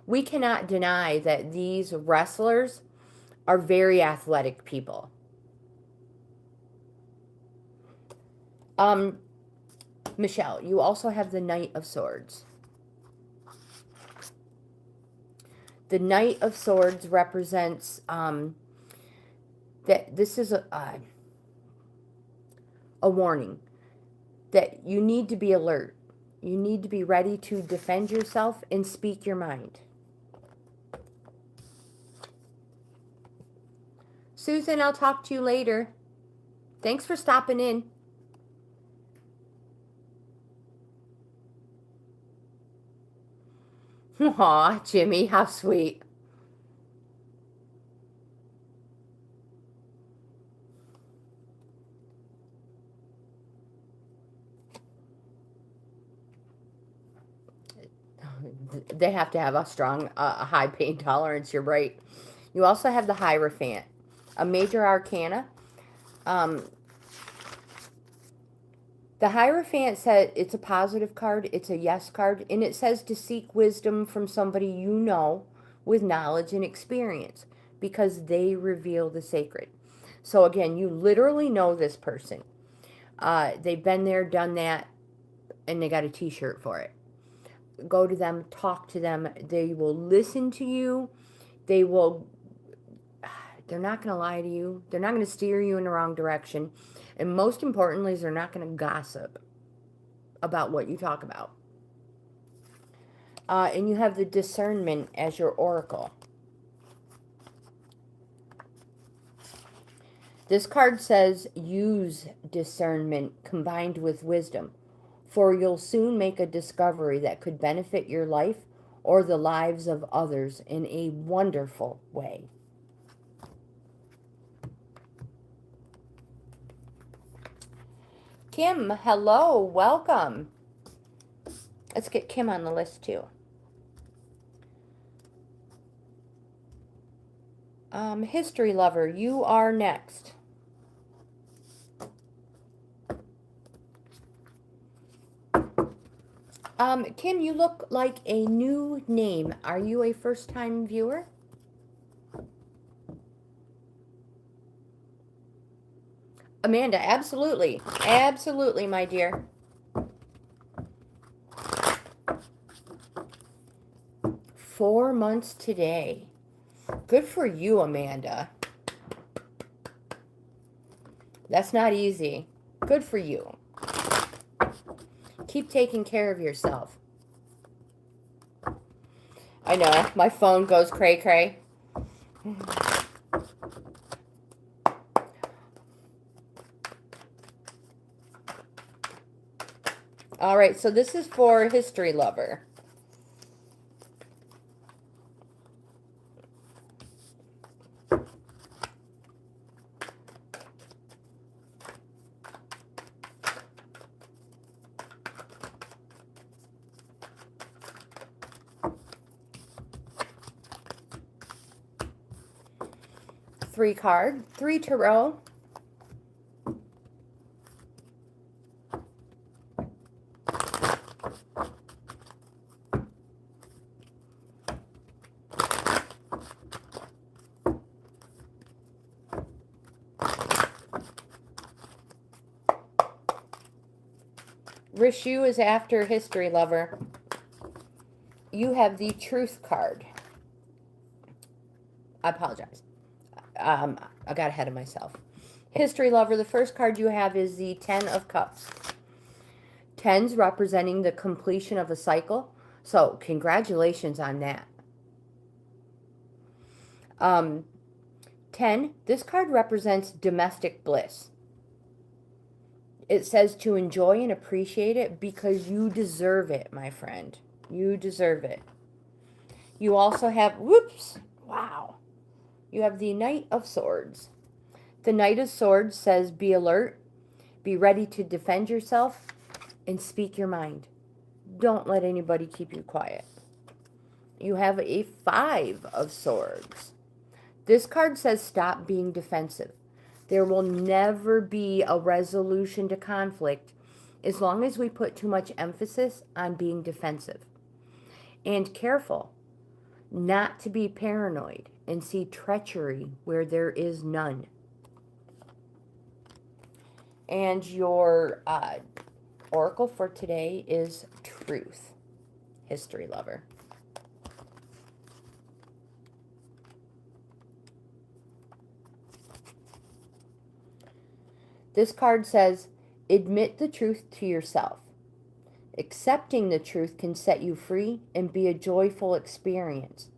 we cannot deny that these wrestlers are very athletic people. Michelle, you also have the Knight of Swords. The Knight of Swords represents that this is a warning that you need to be alert. You need to be ready to defend yourself and speak your mind. Susan, I'll talk to you later. Thanks for stopping in. Aw, Jimmy, how sweet. They have to have a strong, high pain tolerance, you're right. You also have the Hierophant, a major arcana. The Hierophant said it's a positive card, it's a yes card, and it says to seek wisdom from somebody you know with knowledge and experience because they reveal the sacred. So again, you literally know this person. They've been there, done that, and they got a t-shirt for it. Go to them, talk to them. They will listen to you. They're not going to lie to you. They're not going to steer you in the wrong direction. And most importantly, is they're not going to gossip about what you talk about. And you have the Discernment as your oracle. This card says use discernment combined with wisdom for you'll soon make a discovery that could benefit your life or the lives of others in a wonderful way. Kim, hello, welcome. Let's get Kim on the list too. History lover, you are next. Kim, you look like a new name. Are you a first-time viewer? Amanda, absolutely. Absolutely, my dear. Four months today. Good for you, Amanda. That's not easy. Good for you. Keep taking care of yourself. I know, my phone goes cray-cray. All right, so this is for history lover. Three card, three tarot. Rishu is after history lover. You have the truth card. I apologize. I got ahead of myself. History lover, the first card you have is the Ten of Cups. Tens representing the completion of a cycle. So congratulations on that. 10, this card represents domestic bliss. It says to enjoy and appreciate it because you deserve it, my friend. You deserve it. You also have, whoops, wow. You have the Knight of Swords. The Knight of Swords says be alert, be ready to defend yourself, and speak your mind. Don't let anybody keep you quiet. You have a Five of Swords. This card says stop being defensive. There will never be a resolution to conflict as long as we put too much emphasis on being defensive. And careful not to be paranoid and see treachery where there is none. And your oracle for today is Truth, history lover. This card says, admit the truth to yourself. Accepting the truth can set you free and be a joyful experience.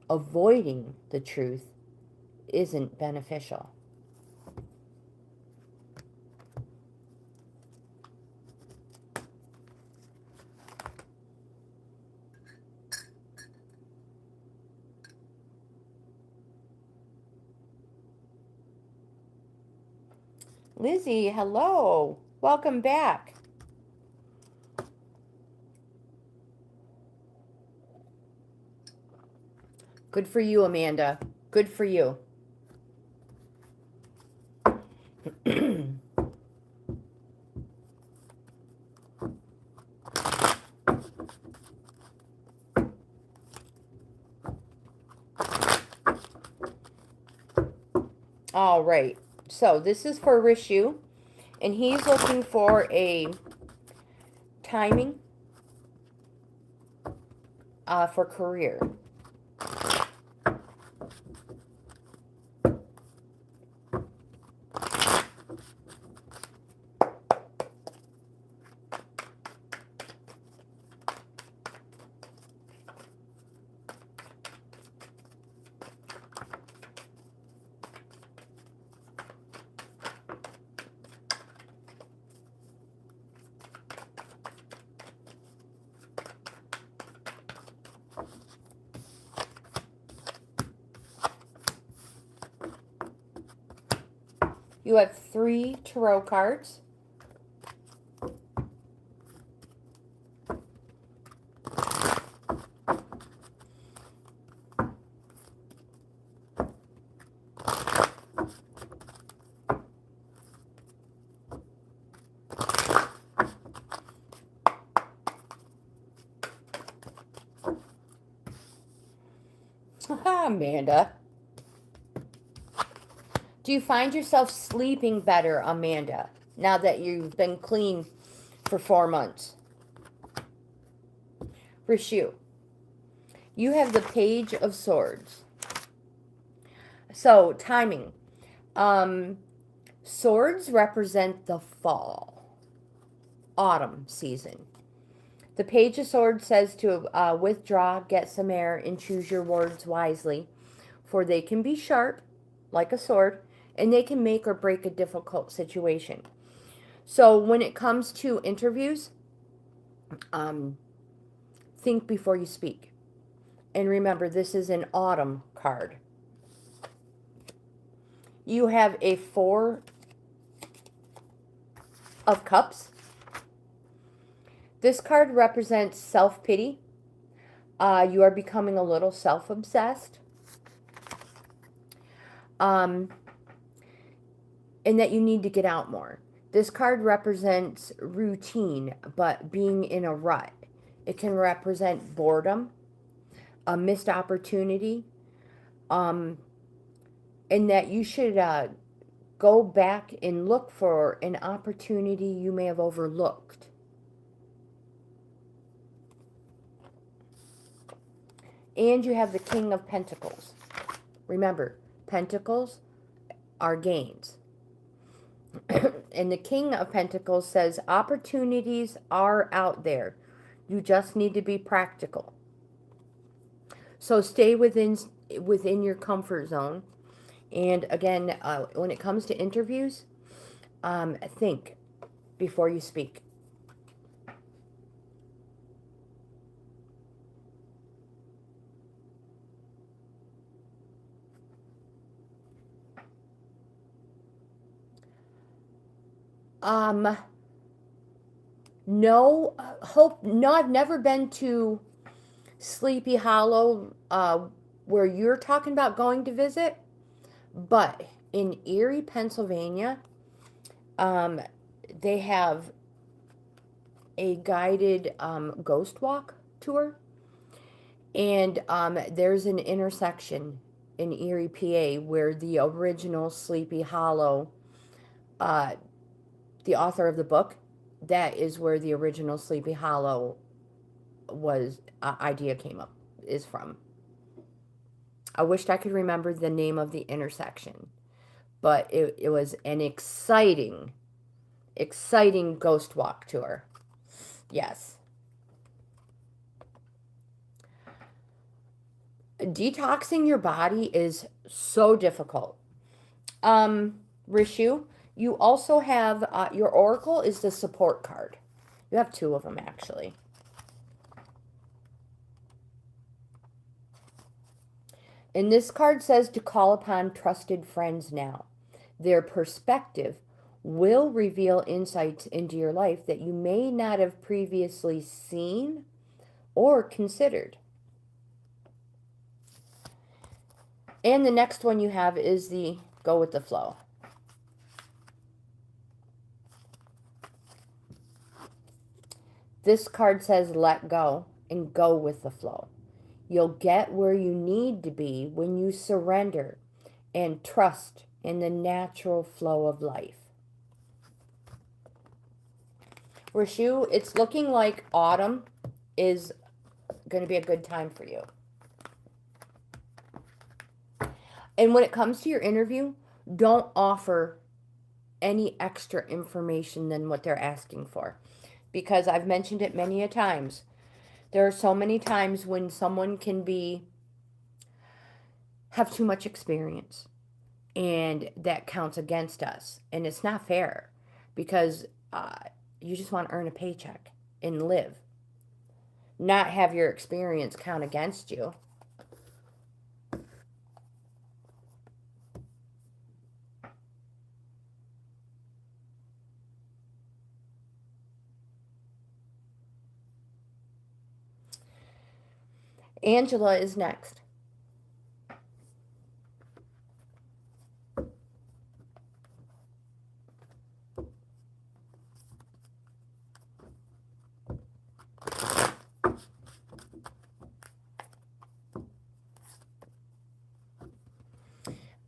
Avoiding the truth isn't beneficial. Lizzy, hello. Welcome back. Good for you, Amanda. Good for you. All right. So this is for Rishu, and he's looking for a timing for career. You have 3 tarot cards. Amanda. Do you find yourself sleeping better, Amanda, now that you've been clean for 4 months? Rishu, you have the Page of Swords. So, timing. Swords represent the fall, autumn season. The Page of Swords says to withdraw, get some air, and choose your words wisely, for they can be sharp, like a sword, and they can make or break a difficult situation. So when it comes to interviews, think before you speak. And remember, this is an autumn card. You have a 4 of Cups. This card represents self-pity. You are becoming a little self-obsessed. And that you need to get out more. This card represents routine, but being in a rut. It can represent boredom, a missed opportunity, and that you should go back and look for an opportunity you may have overlooked. And you have the King of Pentacles. Remember, Pentacles are gains. And the King of Pentacles says opportunities are out there. You just need to be practical. So stay within your comfort zone. And again, when it comes to interviews, think before you speak. No, I've never been to Sleepy Hollow, where you're talking about going to visit, but in Erie, Pennsylvania, they have a guided ghost walk tour, and there's an intersection in Erie, PA, where the original Sleepy Hollow, the author of the book, that is where the original Sleepy Hollow idea is from. I wished I could remember the name of the intersection, but it was an exciting ghost walk tour. Yes. Detoxing your body is so difficult. Rishu, you also have, your Oracle is the support card. You have 2 of them, actually. And this card says to call upon trusted friends now. Their perspective will reveal insights into your life that you may not have previously seen or considered. And the next one you have is the go with the flow. This card says let go and go with the flow. You'll get where you need to be when you surrender and trust in the natural flow of life. Rishu, it's looking like autumn is going to be a good time for you. And when it comes to your interview, don't offer any extra information than what they're asking for. Because I've mentioned it many a times. There are so many times when someone can have too much experience, and that counts against us. And it's not fair, because you just want to earn a paycheck and live, not have your experience count against you. Angela is next.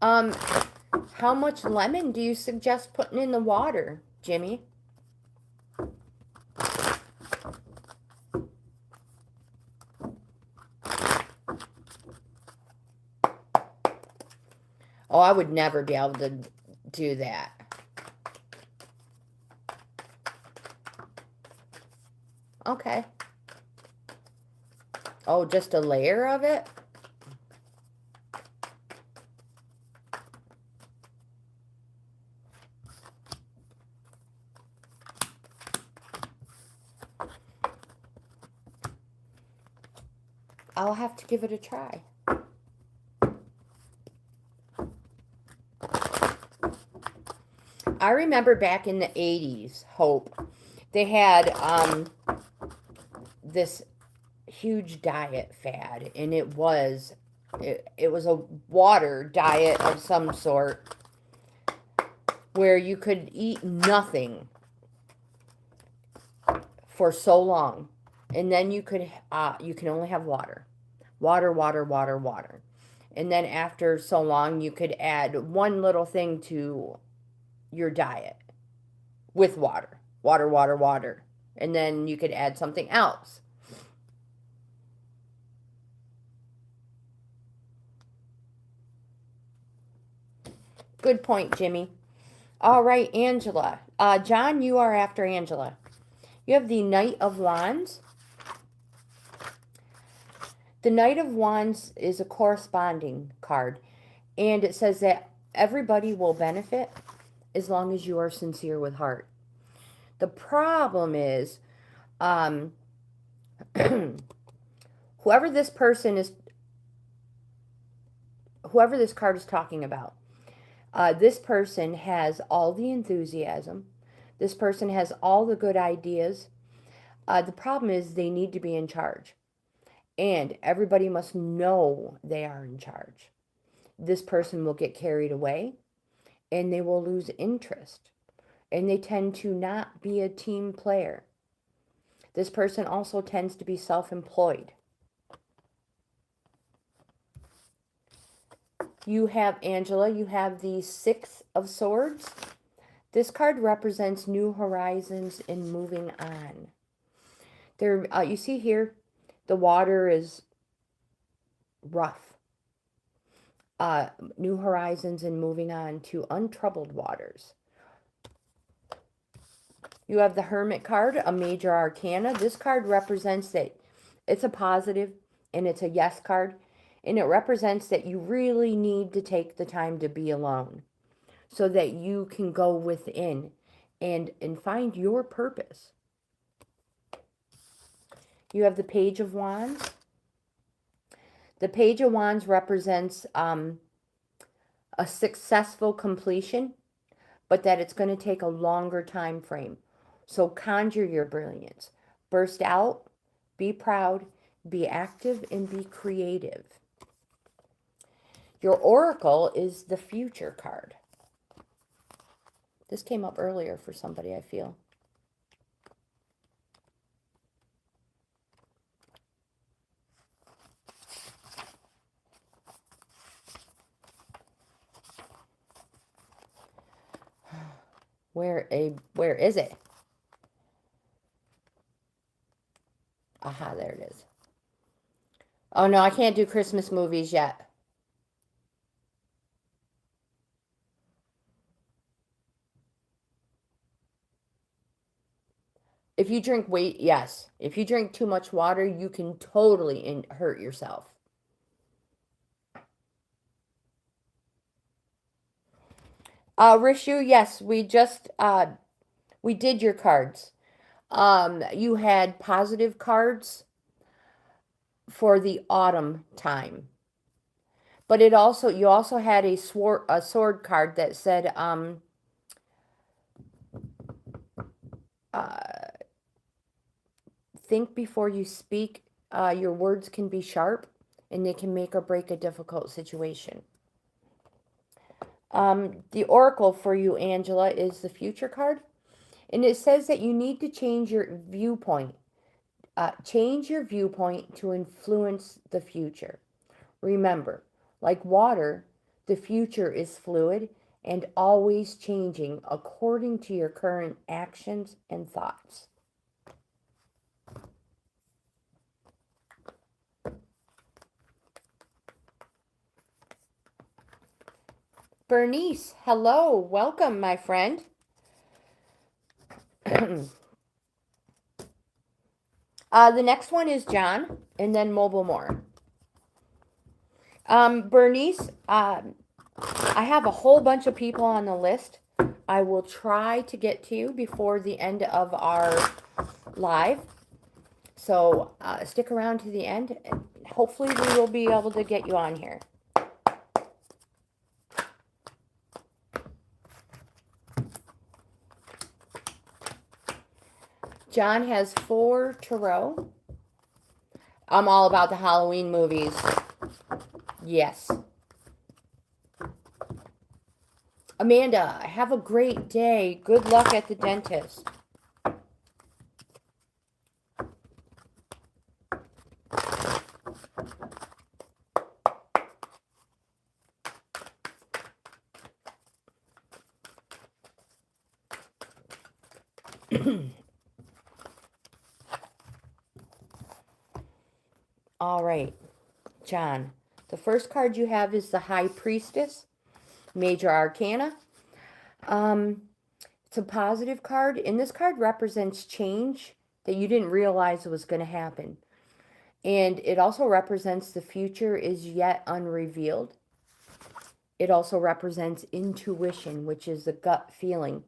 Um, how much lemon do you suggest putting in the water, Jimmy? Oh, I would never be able to do that. Okay. Oh, just a layer of it? I'll have to give it a try. I remember back in the 80s, Hope, they had this huge diet fad, and it was a water diet of some sort where you could eat nothing for so long, and then you can only have water, and then after so long you could add one little thing to your diet with water, and then you could add something else. Good point, Jimmy. All right, Angela. John, you are after Angela. You have the Knight of Wands. The Knight of Wands is a corresponding card, and it says that everybody will benefit as long as you are sincere with heart. The problem is, whoever this card is talking about, this person has all the enthusiasm. This person has all the good ideas. The problem is they need to be in charge. And everybody must know they are in charge. This person will get carried away and they will lose interest. And they tend to not be a team player. This person also tends to be self-employed. You have, Angela, you have the Six of Swords. This card represents new horizons and moving on. There, you see here, the water is rough. New horizons and moving on to untroubled waters. You have the Hermit card, a major arcana. This card represents that it's a positive and it's a yes card. And it represents that you really need to take the time to be alone so that you can go within and find your purpose. You have the Page of Wands. The Page of Wands represents a successful completion, but that it's going to take a longer time frame. So conjure your brilliance. Burst out, be proud, be active, and be creative. Your Oracle is the Future card. This came up earlier for somebody, I feel. Where is it? Aha, there it is. Oh no, I can't do Christmas movies yet. If you drink yes. If you drink too much water, you can totally hurt yourself. Rishu, yes, we did your cards. You had positive cards for the autumn time. But you also had a sword card that said, think before you speak, Your words can be sharp and they can make or break a difficult situation. The oracle for you, Angela, is the future card. And it says that you need to change your viewpoint. Change your viewpoint to influence the future. Remember, like water, the future is fluid and always changing according to your current actions and thoughts. Bernice, hello, welcome, my friend. The next one is John, and then Mobile More. Bernice, I have a whole bunch of people on the list. I will try to get to you before the end of our live. So stick around to the end, and hopefully we will be able to get you on here. John has 4 tarot. I'm all about the Halloween movies. Yes. Amanda, have a great day. Good luck at the dentist. All right, John. The first card you have is the High Priestess, Major Arcana. It's a positive card, and this card represents change that you didn't realize was going to happen. And it also represents the future is yet unrevealed. It also represents intuition, which is the gut feeling.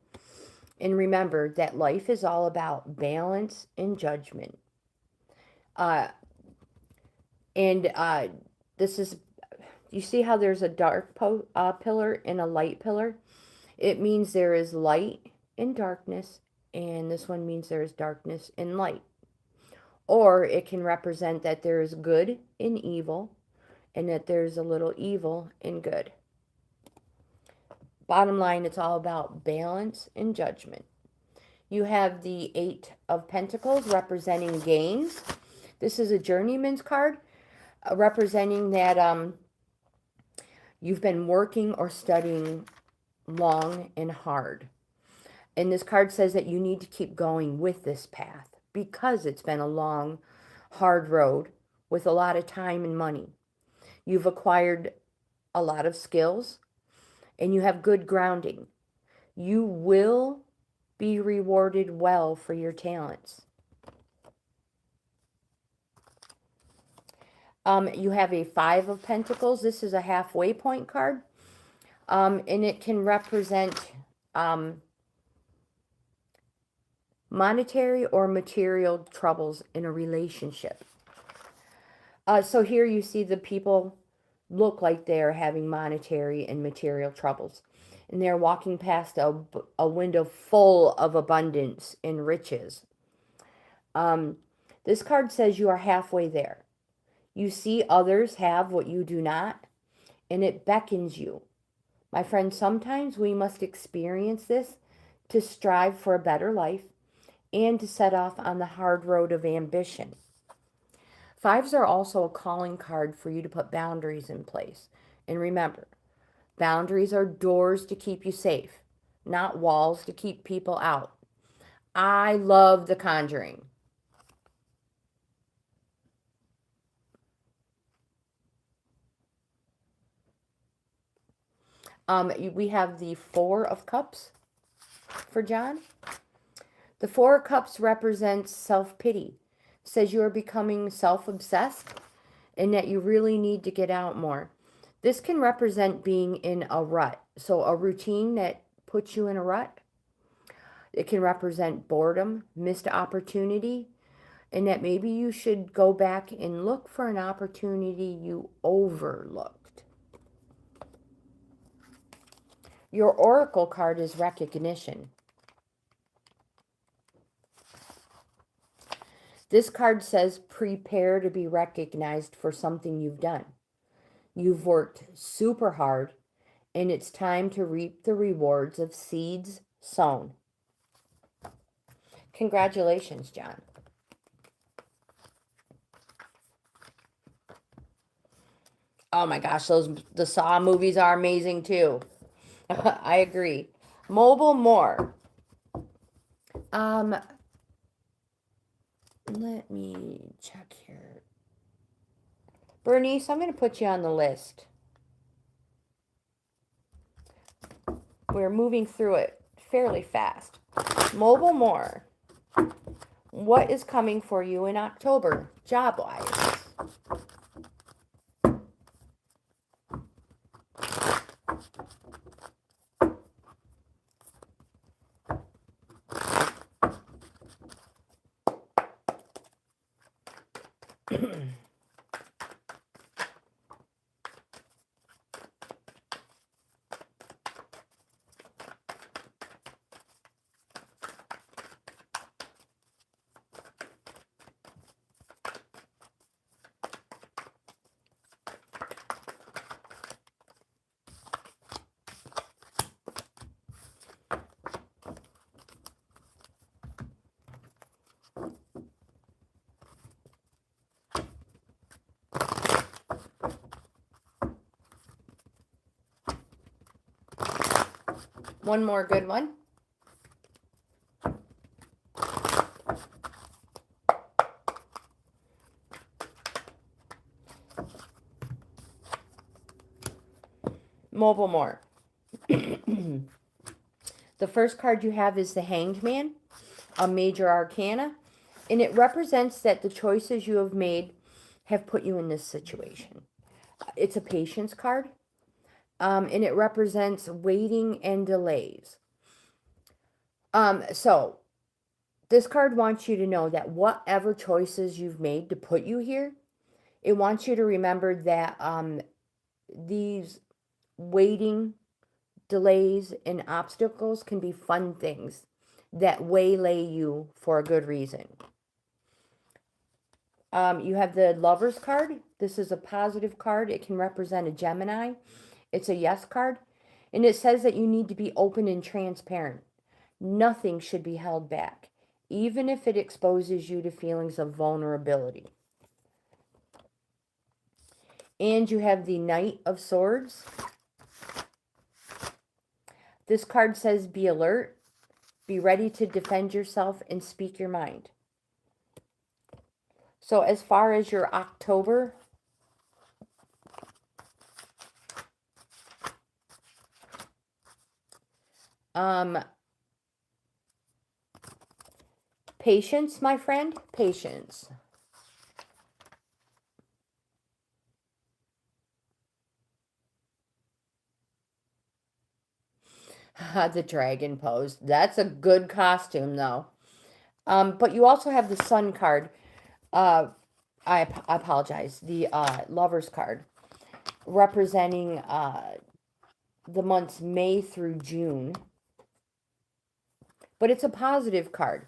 And remember that life is all about balance and judgment. This is, you see how there's a dark pillar and a light pillar? It means there is light and darkness, and this one means there is darkness and light. Or it can represent that there is good and evil, and that there's a little evil and good. Bottom line, it's all about balance and judgment. You have the 8 of Pentacles representing gains. This is a journeyman's card representing that you've been working or studying long and hard. And this card says that you need to keep going with this path because it's been a long, hard road with a lot of time and money. You've acquired a lot of skills and you have good grounding. You will be rewarded well for your talents. You have a 5 of Pentacles. This is a halfway point card. And it can represent monetary or material troubles in a relationship. So here you see the people look like they're having monetary and material troubles. And they're walking past a window full of abundance and riches. This card says you are halfway there. You see others have what you do not, and it beckons you. My friend, sometimes we must experience this to strive for a better life and to set off on the hard road of ambition. 5s are also a calling card for you to put boundaries in place. And remember, boundaries are doors to keep you safe, not walls to keep people out. I love The Conjuring. We have the 4 of Cups for John. The 4 of Cups represents self-pity. Says you are becoming self-obsessed and that you really need to get out more. This can represent being in a rut. So a routine that puts you in a rut. It can represent boredom, missed opportunity, and that maybe you should go back and look for an opportunity you overlooked. Your oracle card is recognition. This card says prepare to be recognized for something you've done. You've worked super hard, and it's time to reap the rewards of seeds sown. Congratulations, John. Oh my gosh, the Saw movies are amazing too. I agree. Mobile more. Let me check here. Bernice, I'm going to put you on the list. We're moving through it fairly fast. Mobile more. What is coming for you in October, job-wise? One more good one. Mobile more. The first card you have is the Hanged Man, a major arcana, and it represents that the choices you have made have put you in this situation. It's a patience card, and it represents waiting and delays. So this card wants you to know that whatever choices you've made to put you here, it wants you to remember that these waiting, delays, and obstacles can be fun things that waylay you for a good reason. You have the Lovers card. This is a positive card. It can represent a Gemini. It's a yes card. And it says that you need to be open and transparent. Nothing should be held back, even if it exposes you to feelings of vulnerability. And you have the Knight of Swords. This card says be alert, be ready to defend yourself, and speak your mind. So as far as your October, patience, my friend, patience. The dragon pose. That's a good costume, though. But you also have the Sun card. I apologize. The Lovers card, representing the months May through June. But it's a positive card.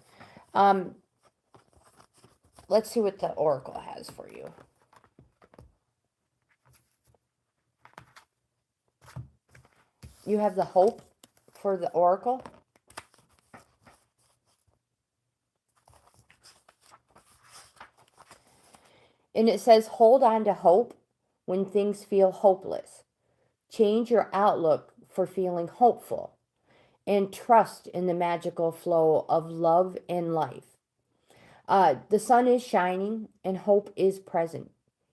Let's see what the Oracle has for you. You have the Hope for the Oracle. And it says, hold on to hope when things feel hopeless. Change your outlook for feeling hopeful. And trust in the magical flow of love and life. The sun is shining and hope is present.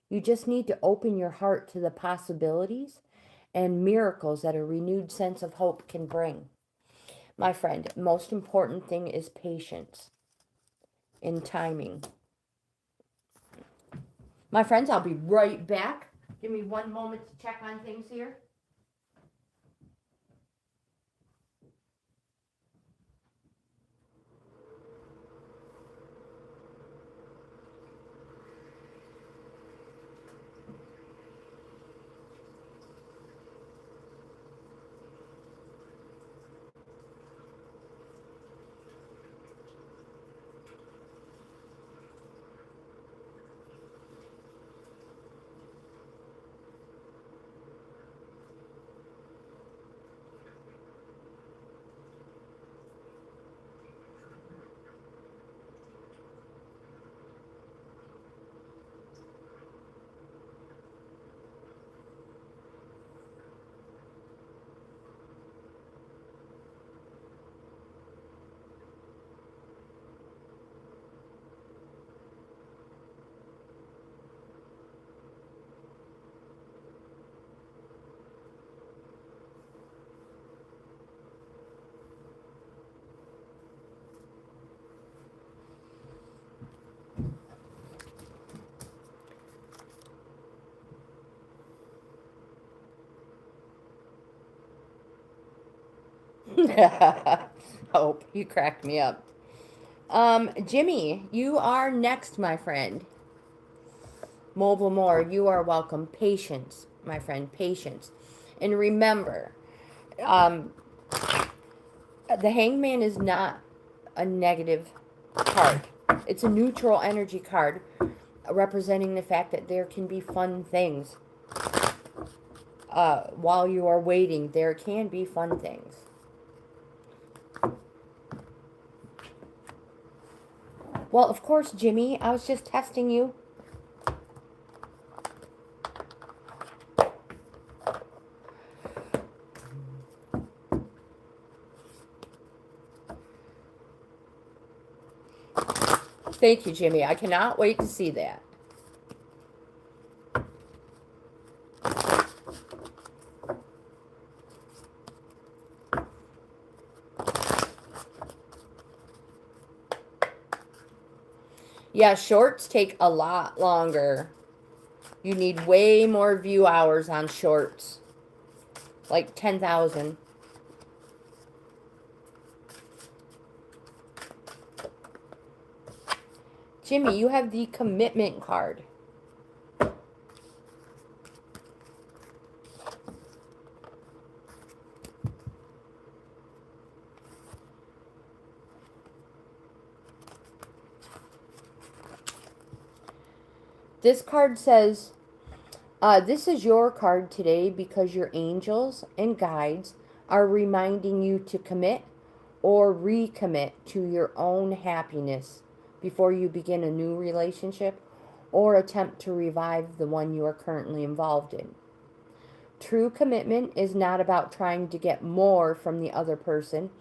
You just need to open your heart to the possibilities and miracles that a renewed sense of hope can bring. My friend, most important thing is patience and timing. My friends, I'll be right back. Give me one moment to check on things here. Hope, you cracked me up. Jimmy, you are next, my friend. Mobile more, you are welcome. Patience, my friend, patience. And remember, um, the Hangman is not a negative card. It's a neutral energy card representing the fact that there can be fun things. While you are waiting, there can be fun things. Well, of course, Jimmy, I was just testing you. Thank you, Jimmy. I cannot wait to see that. Yeah, shorts take a lot longer. You need way more view hours on shorts. Like 10,000. Jimmy, you have the commitment card. This card says, this is your card today because your angels and guides are reminding you to commit or recommit to your own happiness before you begin a new relationship or attempt to revive the one you are currently involved in. True commitment is not about trying to get more from the other person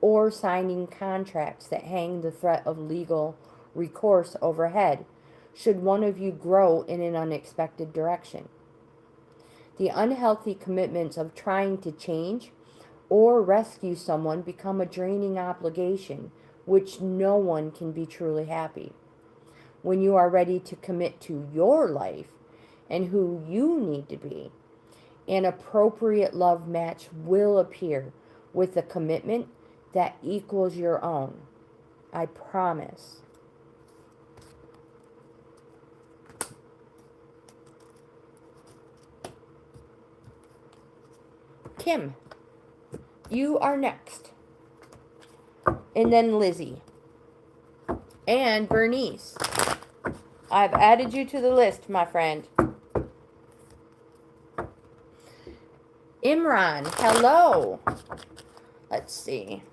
or signing contracts that hang the threat of legal recourse overhead should one of you grow in an unexpected direction. The unhealthy commitments of trying to change or rescue someone become a draining obligation, which no one can be truly happy. When you are ready to commit to your life and who you need to be, an appropriate love match will appear with a commitment that equals your own. I promise. Kim, you are next. And then Lizzy. And Bernice. I've added you to the list, my friend. Imran, hello. Let's see.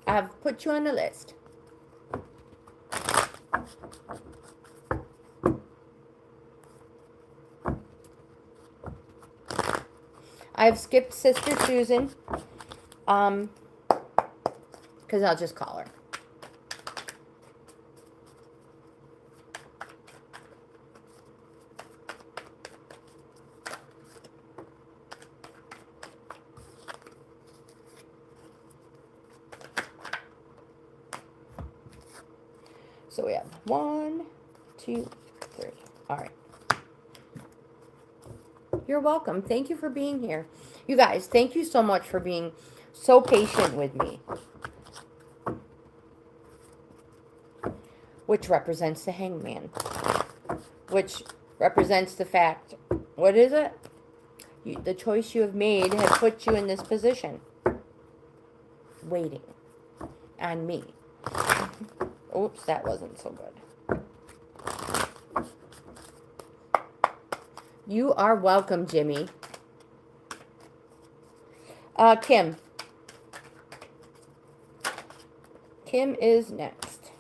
I've put you on the list. I've skipped Sister Susan, because I'll just call her. So we have 1, 2, 3. All right. You're welcome. Thank you for being here. You guys, thank you so much for being so patient with me. Which represents the Hangman. Which represents the fact, what is it? The choice you have made has put you in this position. Waiting on me. Oops, that wasn't so good. You are welcome, Jimmy. Kim. Kim is next.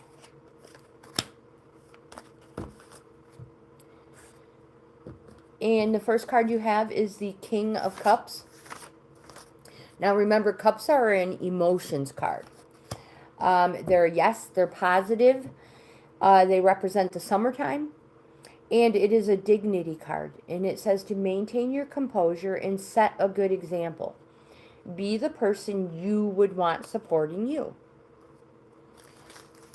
And the first card you have is the King of Cups. Now remember, cups are an emotions card. They're positive. They represent the summertime. And it is a dignity card. And it says to maintain your composure and set a good example. Be the person you would want supporting you.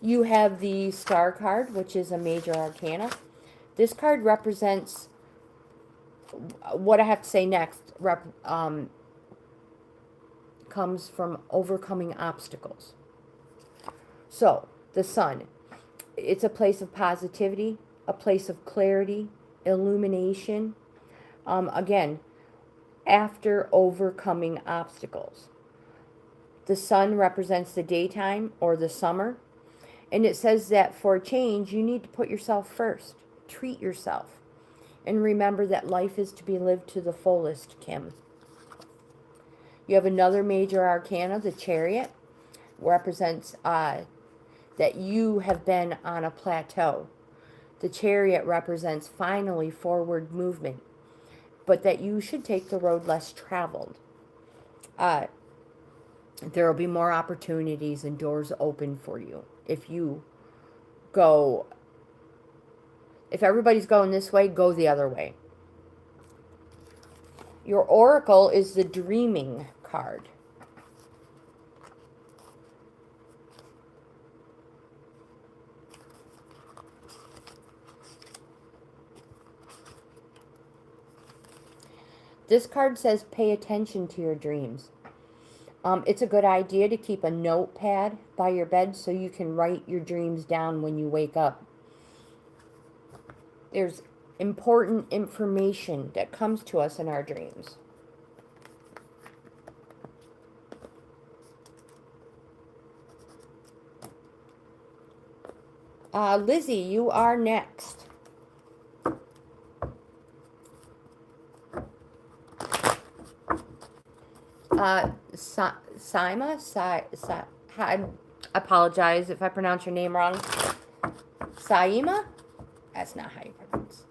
You have the Star card, which is a major arcana. This card represents what I have to say next comes from overcoming obstacles. So, the sun, it's a place of positivity, a place of clarity, illumination. Again, after overcoming obstacles. The sun represents the daytime or the summer. And it says that for a change, you need to put yourself first. Treat yourself. And remember that life is to be lived to the fullest, Kim. You have another major arcana, the Chariot, represents that you have been on a plateau. The Chariot represents finally forward movement, but that you should take the road less traveled. There will be more opportunities and doors open for you if you go. If everybody's going this way, go the other way. Your oracle is the dreaming card. This card says pay attention to your dreams. It's a good idea to keep a notepad by your bed so you can write your dreams down when you wake up. There's important information that comes to us in our dreams. Lizzy, you are next. I apologize if I pronounce your name wrong. Saima? That's not how you pronounce.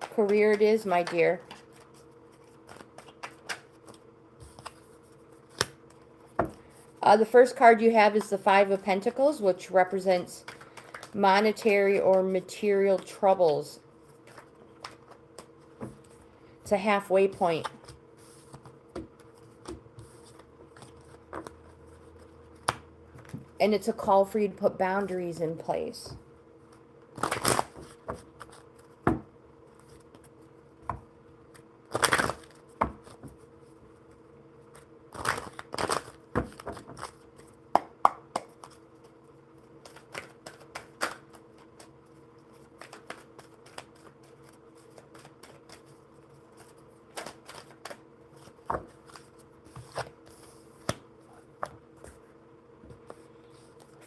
Career it is, my dear. The first card you have is the Five of Pentacles, which represents monetary or material troubles. It's a halfway point. And it's a call for you to put boundaries in place.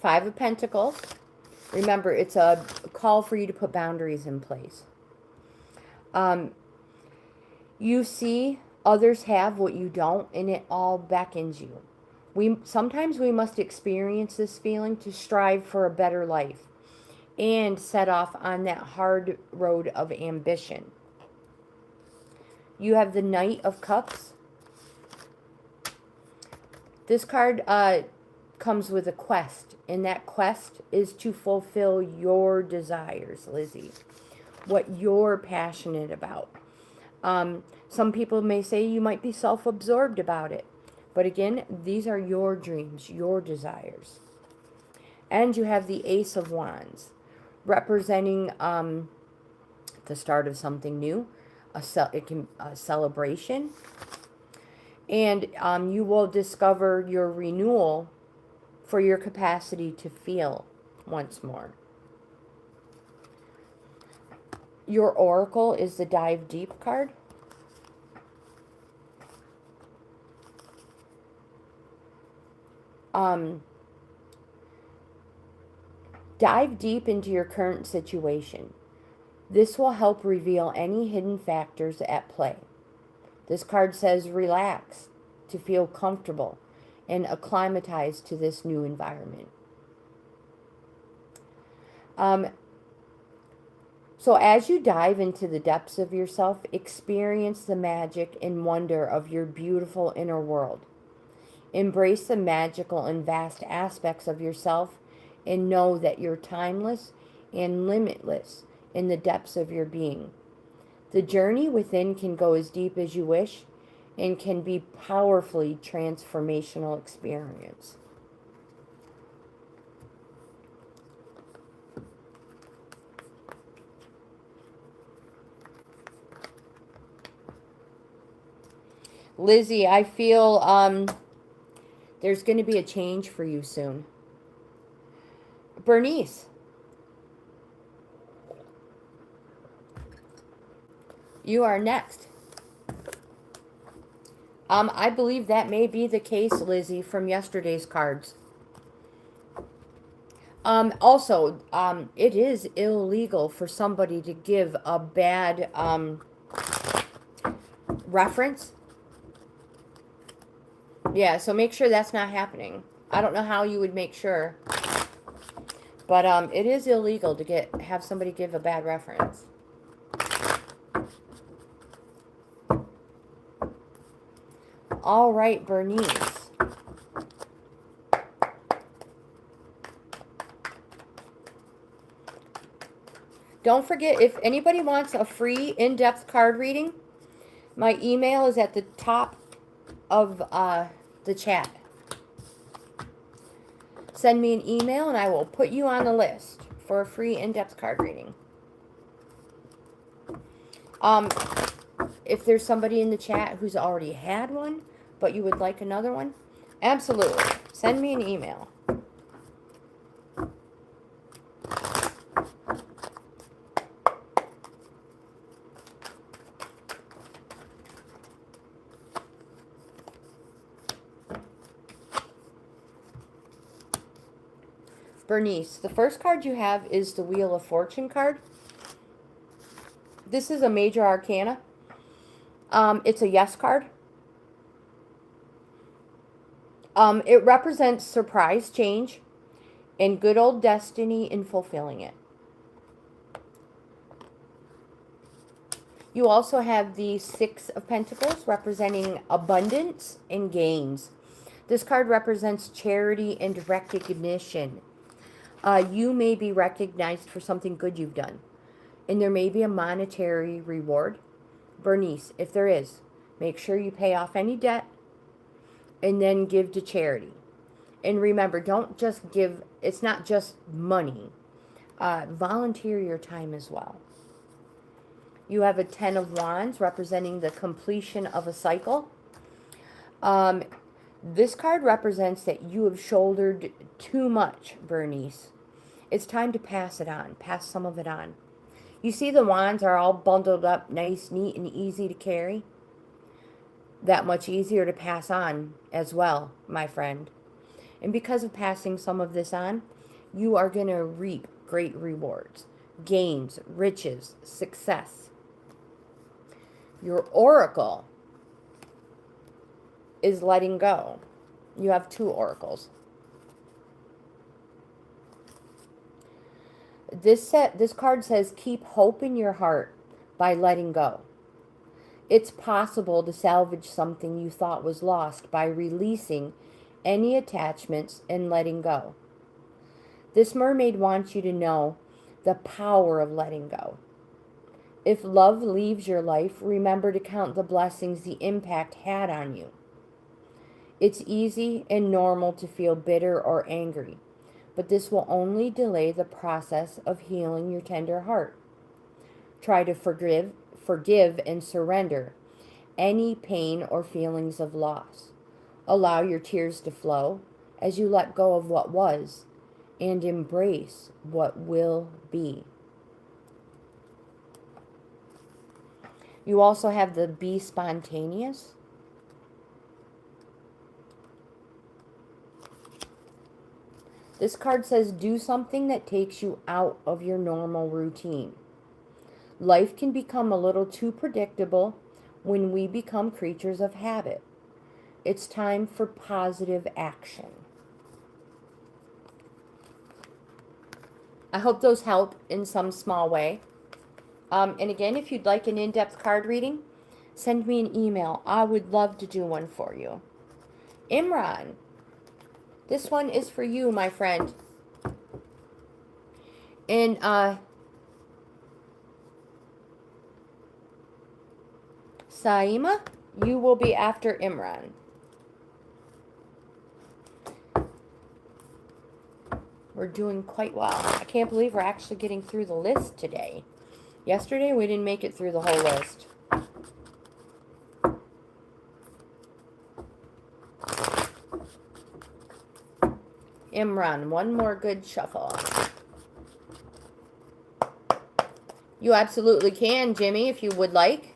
Five of Pentacles. Remember, it's a call for you to put boundaries in place. You see others have what you don't, and it all beckons you. Sometimes we must experience this feeling to strive for a better life and set off on that hard road of ambition. You have the Knight of Cups. This card comes with a quest, and that quest is to fulfill your desires, Lizzy, what you're passionate about. Some people may say you might be self-absorbed about it, but again, these are your dreams, your desires. And you have the Ace of Wands, representing the start of something new, a celebration, and you will discover your renewal for your capacity to feel once more. Your oracle is the Dive Deep card. Dive deep into your current situation. This will help reveal any hidden factors at play. This card says relax to feel comfortable and acclimatize to this new environment. So as you dive into the depths of yourself, experience the magic and wonder of your beautiful inner world. Embrace the magical and vast aspects of yourself and know that you're timeless and limitless in the depths of your being. The journey within can go as deep as you wish, and can be powerfully transformational experience. Lizzy, I feel there's going to be a change for you soon. Bernice, you are next. I believe that may be the case, Lizzy, from yesterday's cards. Also, it is illegal for somebody to give a bad reference. Yeah, so make sure that's not happening. I don't know how you would make sure, but it is illegal to have somebody give a bad reference. All right, Bernice. Don't forget, if anybody wants a free in-depth card reading, my email is at the top of the chat. Send me an email and I will put you on the list for a free in-depth card reading. If there's somebody in the chat who's already had one, but you would like another one, absolutely. Send me an email. Bernice, the first card you have is the Wheel of Fortune card. This is a major arcana. It's a yes card. It represents surprise change and good old destiny in fulfilling it. You also have the Six of Pentacles representing abundance and gains. This card represents charity and recognition. You may be recognized for something good you've done, and there may be a monetary reward. Bernice, if there is, make sure you pay off any debt and then give to charity. And remember, don't just give, it's not just money. Volunteer your time as well. You have a Ten of Wands representing the completion of a cycle. This card represents that you have shouldered too much, Bernice. It's time to pass it on. Pass some of it on. You see the wands are all bundled up, nice, neat, and easy to carry. That much easier to pass on as well, my friend. And because of passing some of this on, you are going to reap great rewards, gains, riches, success. Your oracle is letting go. You have two oracles. This card says, keep hope in your heart by letting go. It's possible to salvage something you thought was lost by releasing any attachments and letting go. This mermaid wants you to know the power of letting go. If love leaves your life, remember to count the blessings the impact had on you. It's easy and normal to feel bitter or angry, but this will only delay the process of healing your tender heart. Try to forgive and surrender any pain or feelings of loss. Allow your tears to flow as you let go of what was and embrace what will be. You also have the Be Spontaneous. This card says, do something that takes you out of your normal routine. Life can become a little too predictable when we become creatures of habit. It's time for positive action. I hope those help in some small way. And again, if you'd like an in-depth card reading, send me an email. I would love to do one for you. Imran, this one is for you, my friend. And Saima, You will be after Imran. We're doing quite well. I can't believe we're actually getting through the list today. Yesterday, we didn't make it through the whole list. Imran, one more good shuffle. You absolutely can, Jimmy, if you would like.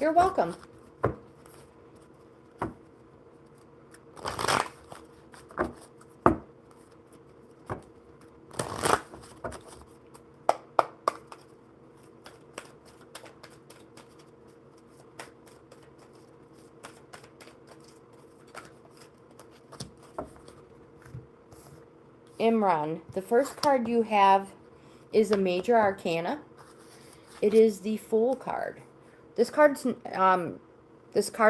You're welcome. Imran, the first card you have is a major arcana. It is the Fool card. This card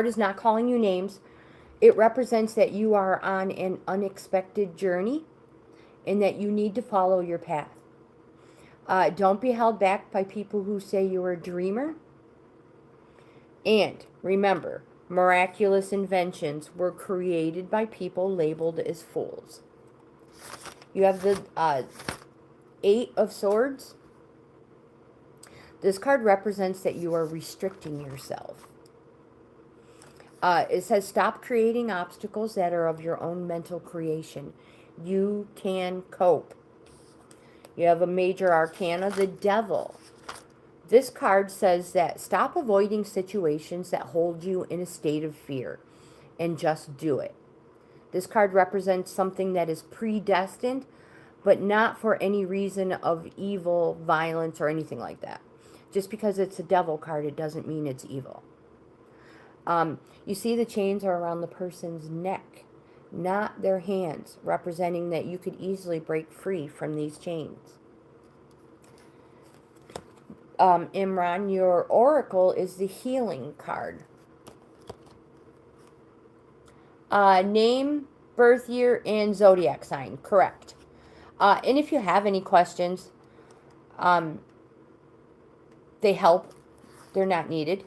is not calling you names. It represents that you are on an unexpected journey and that you need to follow your path. Don't be held back by people who say you're a dreamer. And remember, miraculous inventions were created by people labeled as fools. You have the Eight of Swords. This card represents that you are restricting yourself. It says, stop creating obstacles that are of your own mental creation. You can cope. You have a major arcana, the Devil. This card says that stop avoiding situations that hold you in a state of fear and just do it. This card represents something that is predestined, but not for any reason of evil, violence, or anything like that. Just because it's a Devil card, it doesn't mean it's evil. You see the chains are around the person's neck, not their hands, representing that you could easily break free from these chains. Imran, your oracle is the Healing card. Name, birth year, and zodiac sign. Correct. And if you have any questions, they help. They're not needed.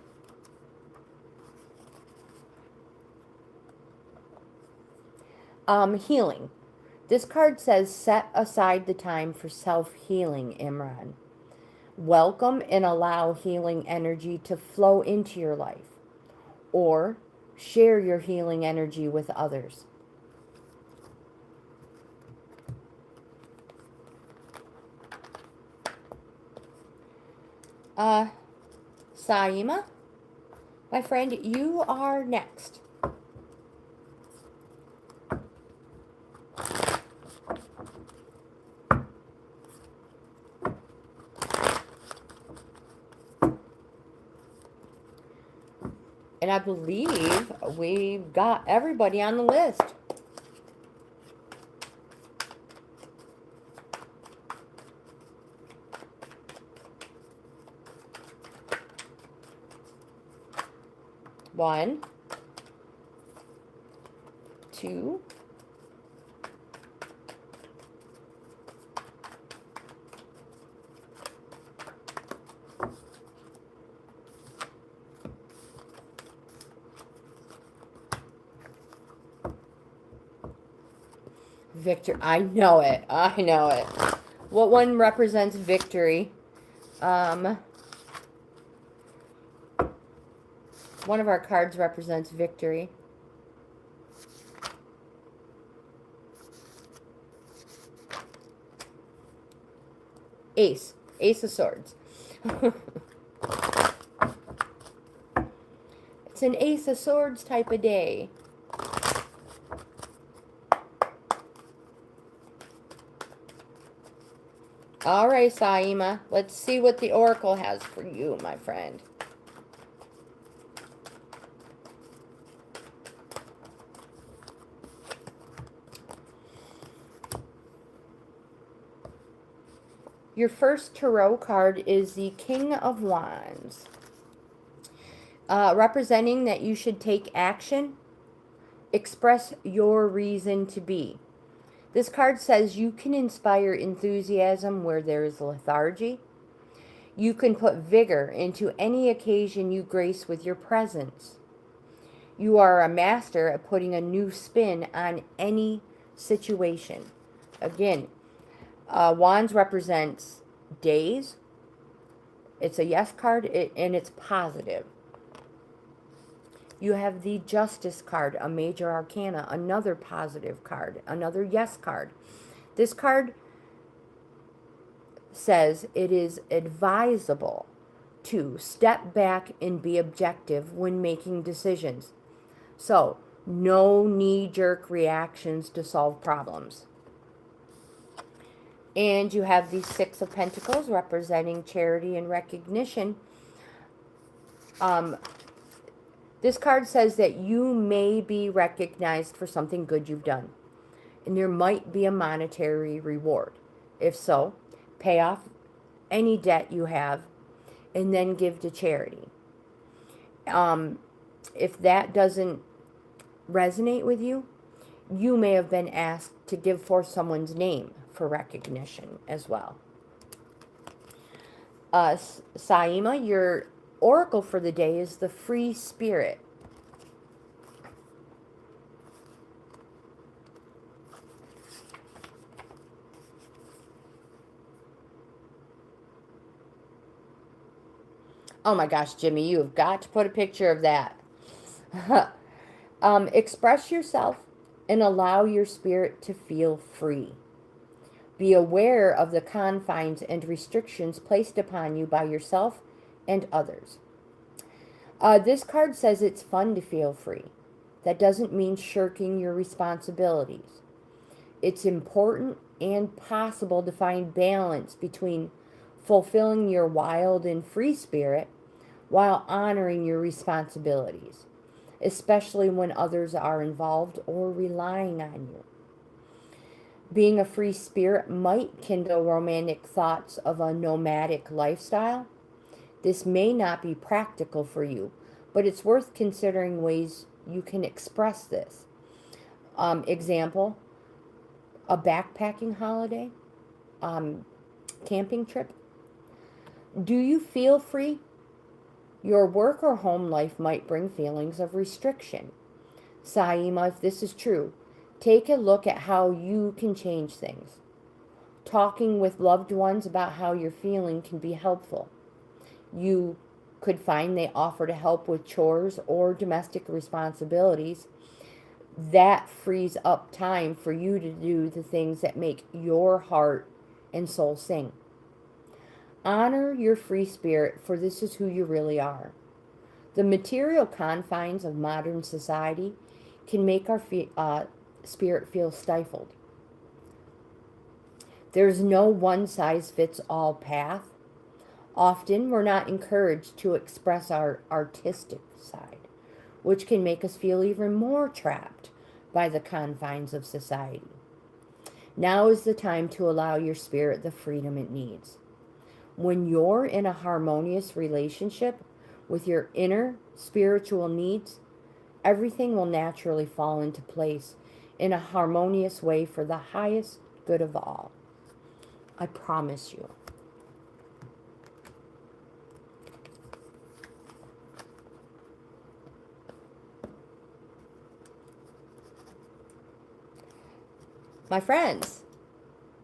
Healing. This card says set aside the time for self-healing, Imran. Welcome and allow healing energy to flow into your life. Or share your healing energy with others. Saima, my friend, you are next. And I believe we've got everybody on the list. One, two, Victor. I know it. I know it. What one represents victory? One of our cards represents victory. Ace. Ace of Swords. It's an Ace of Swords type of day. All right, Saima. Let's see what the Oracle has for you, my friend. Your first tarot card is the King of Wands, representing that you should take action, express your reason to be. This card says you can inspire enthusiasm where there is lethargy. You can put vigor into any occasion you grace with your presence. You are a master at putting a new spin on any situation. Again, Wands represents days. It's a yes card, and it's positive. You have the Justice card, a major arcana, another positive card, another yes card. This card says it is advisable to step back and be objective when making decisions. So, no knee-jerk reactions to solve problems. And you have the Six of Pentacles representing charity and recognition. This card says that you may be recognized for something good you've done, and there might be a monetary reward. If so, pay off any debt you have and then give to charity. If that doesn't resonate with you, you may have been asked to give forth someone's name for recognition as well. Saima, your oracle for the day is the Free Spirit. Oh my gosh, Jimmy, you have got to put a picture of that. Express yourself and allow your spirit to feel free. Be aware of the confines and restrictions placed upon you by yourself and others. This card says it's fun to feel free. That doesn't mean shirking your responsibilities. It's important and possible to find balance between fulfilling your wild and free spirit while honoring your responsibilities, especially when others are involved or relying on you. Being a free spirit might kindle romantic thoughts of a nomadic lifestyle. This may not be practical for you, but it's worth considering ways you can express this. Example, a backpacking holiday, camping trip. Do you feel free? Your work or home life might bring feelings of restriction. Saima, if this is true, take a look at how you can change things. Talking with loved ones about how you're feeling can be helpful. You could find they offer to help with chores or domestic responsibilities. That frees up time for you to do the things that make your heart and soul sing. Honor your free spirit, for this is who you really are. The material confines of modern society can make our spirit feel stifled. There's no one-size-fits-all path. Often we're not encouraged to express our artistic side, which can make us feel even more trapped by the confines of society. Now is the time to allow your spirit the freedom it needs. When you're in a harmonious relationship with your inner spiritual needs, everything will naturally fall into place in a harmonious way for the highest good of all. I promise you. My friends,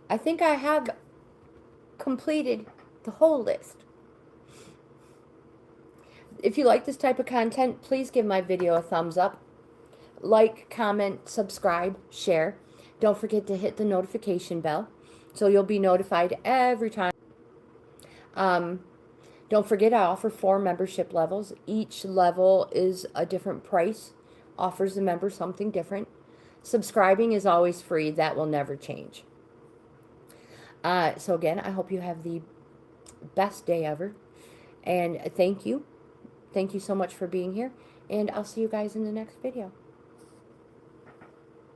I think I have completed the whole list. If you like this type of content, please give my video a thumbs up. Like, comment, subscribe, share. Don't forget to hit the notification bell so you'll be notified every time. Don't forget I offer 4 membership levels. Each level is a different price, offers the member something different. Subscribing is always free. That will never change. So again, I hope you have the best day ever. And thank you. Thank you so much for being here. And I'll see you guys in the next video.